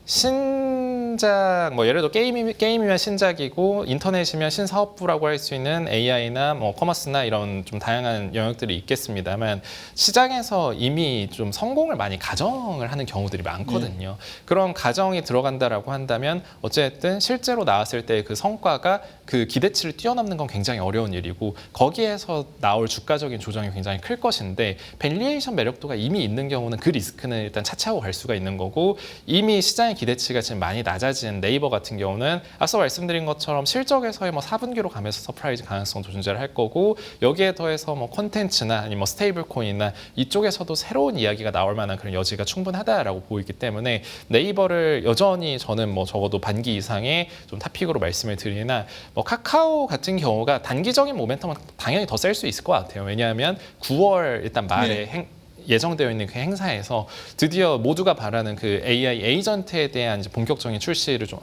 신작 뭐 예를 들어 게임이면 신작이고 인터넷이면 신사업부라고 할 수 있는 AI나 뭐 커머스나 이런 좀 다양한 영역들이 있겠습니다만 시장에서 이미 좀 성공을 많이 가정을 하는 경우들이 많거든요. 그런 가정이 들어간다라고 한다면 어쨌든 실제로 나왔을 때 그 성과가 그 기대치를 뛰어넘는 건 굉장히 어려운 일이고 거기에서 나올 주가적인 조정이 굉장히 클 것인데 밸류에이션 매력도가 이미 있는 경우는 그 리스크는 일단 차치하고 갈 수가 있는 거고 이미 시장의 기대치가 지금 많이 낮아진 네이버 같은 경우는 앞서 말씀드린 것처럼 실적에서의 뭐 4분기로 가면서 서프라이즈 가능성도 존재를 할 거고 여기에 더해서 뭐 콘텐츠나 아니면 뭐 스테이블 코인이나 이쪽에서도 새로운 이야기가 나올 만한 그런 여지가 충분하다라고 보이기 때문에 네이버를 여전히 저는 뭐 적어도 반기 이상의 좀 탑픽으로 말씀을 드리나 뭐 카카오 같은 경우가 단기적인 모멘텀은 당연히 더 셀 수 있을 것 같아요. 왜냐하면 9월 일단 말에 예정되어 있는 그 행사에서 드디어 모두가 바라는 그 AI 에이전트에 대한 이제 본격적인 출시를 좀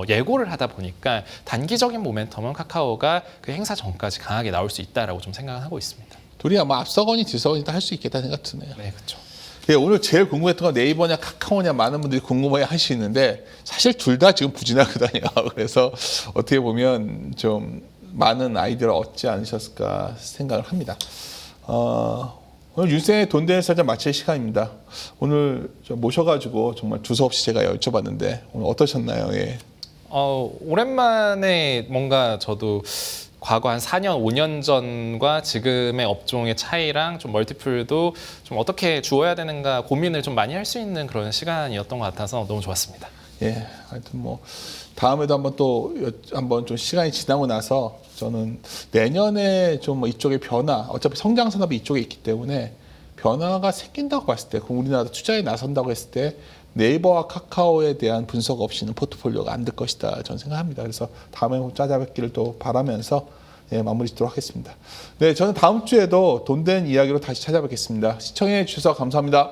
예고를 하다 보니까 단기적인 모멘텀은 카카오가 그 행사 전까지 강하게 나올 수 있다라고 좀 생각을 하고 있습니다. 둘이 아마 앞서거니 뒤서거니 할 수 있겠다는 생각 드네요. 네, 그렇죠. 예, 오늘 제일 궁금했던 건 네이버냐 카카오냐 많은 분들이 궁금해 하시는데 사실 둘 다 지금 부진하거든요. 그래서 어떻게 보면 좀 많은 아이디어를 얻지 않으셨을까 생각을 합니다. 오늘 윤생의 돈되는 사자 마칠 시간입니다. 오늘 좀 모셔가지고 정말 두서없이 제가 여쭤봤는데 오늘 어떠셨나요? 예. 오랜만에 뭔가 저도 과거 한 4년, 5년 전과 지금의 업종의 차이랑 좀 멀티플도 좀 어떻게 주어야 되는가 고민을 좀 많이 할 수 있는 그런 시간이었던 것 같아서 너무 좋았습니다. 예, 하여튼 뭐 다음에도 한번 좀 시간이 지나고 나서 저는 내년에 좀 뭐 이쪽의 변화, 어차피 성장 산업이 이쪽에 있기 때문에 변화가 생긴다고 봤을 때, 그럼 우리나라도 투자에 나선다고 했을 때 네이버와 카카오에 대한 분석 없이는 포트폴리오가 안 될 것이다 저는 생각합니다. 그래서 다음에 찾아뵙기를 또 바라면서 마무리 짓도록 하겠습니다. 네, 저는 다음 주에도 돈 된 이야기로 다시 찾아뵙겠습니다. 시청해 주셔서 감사합니다.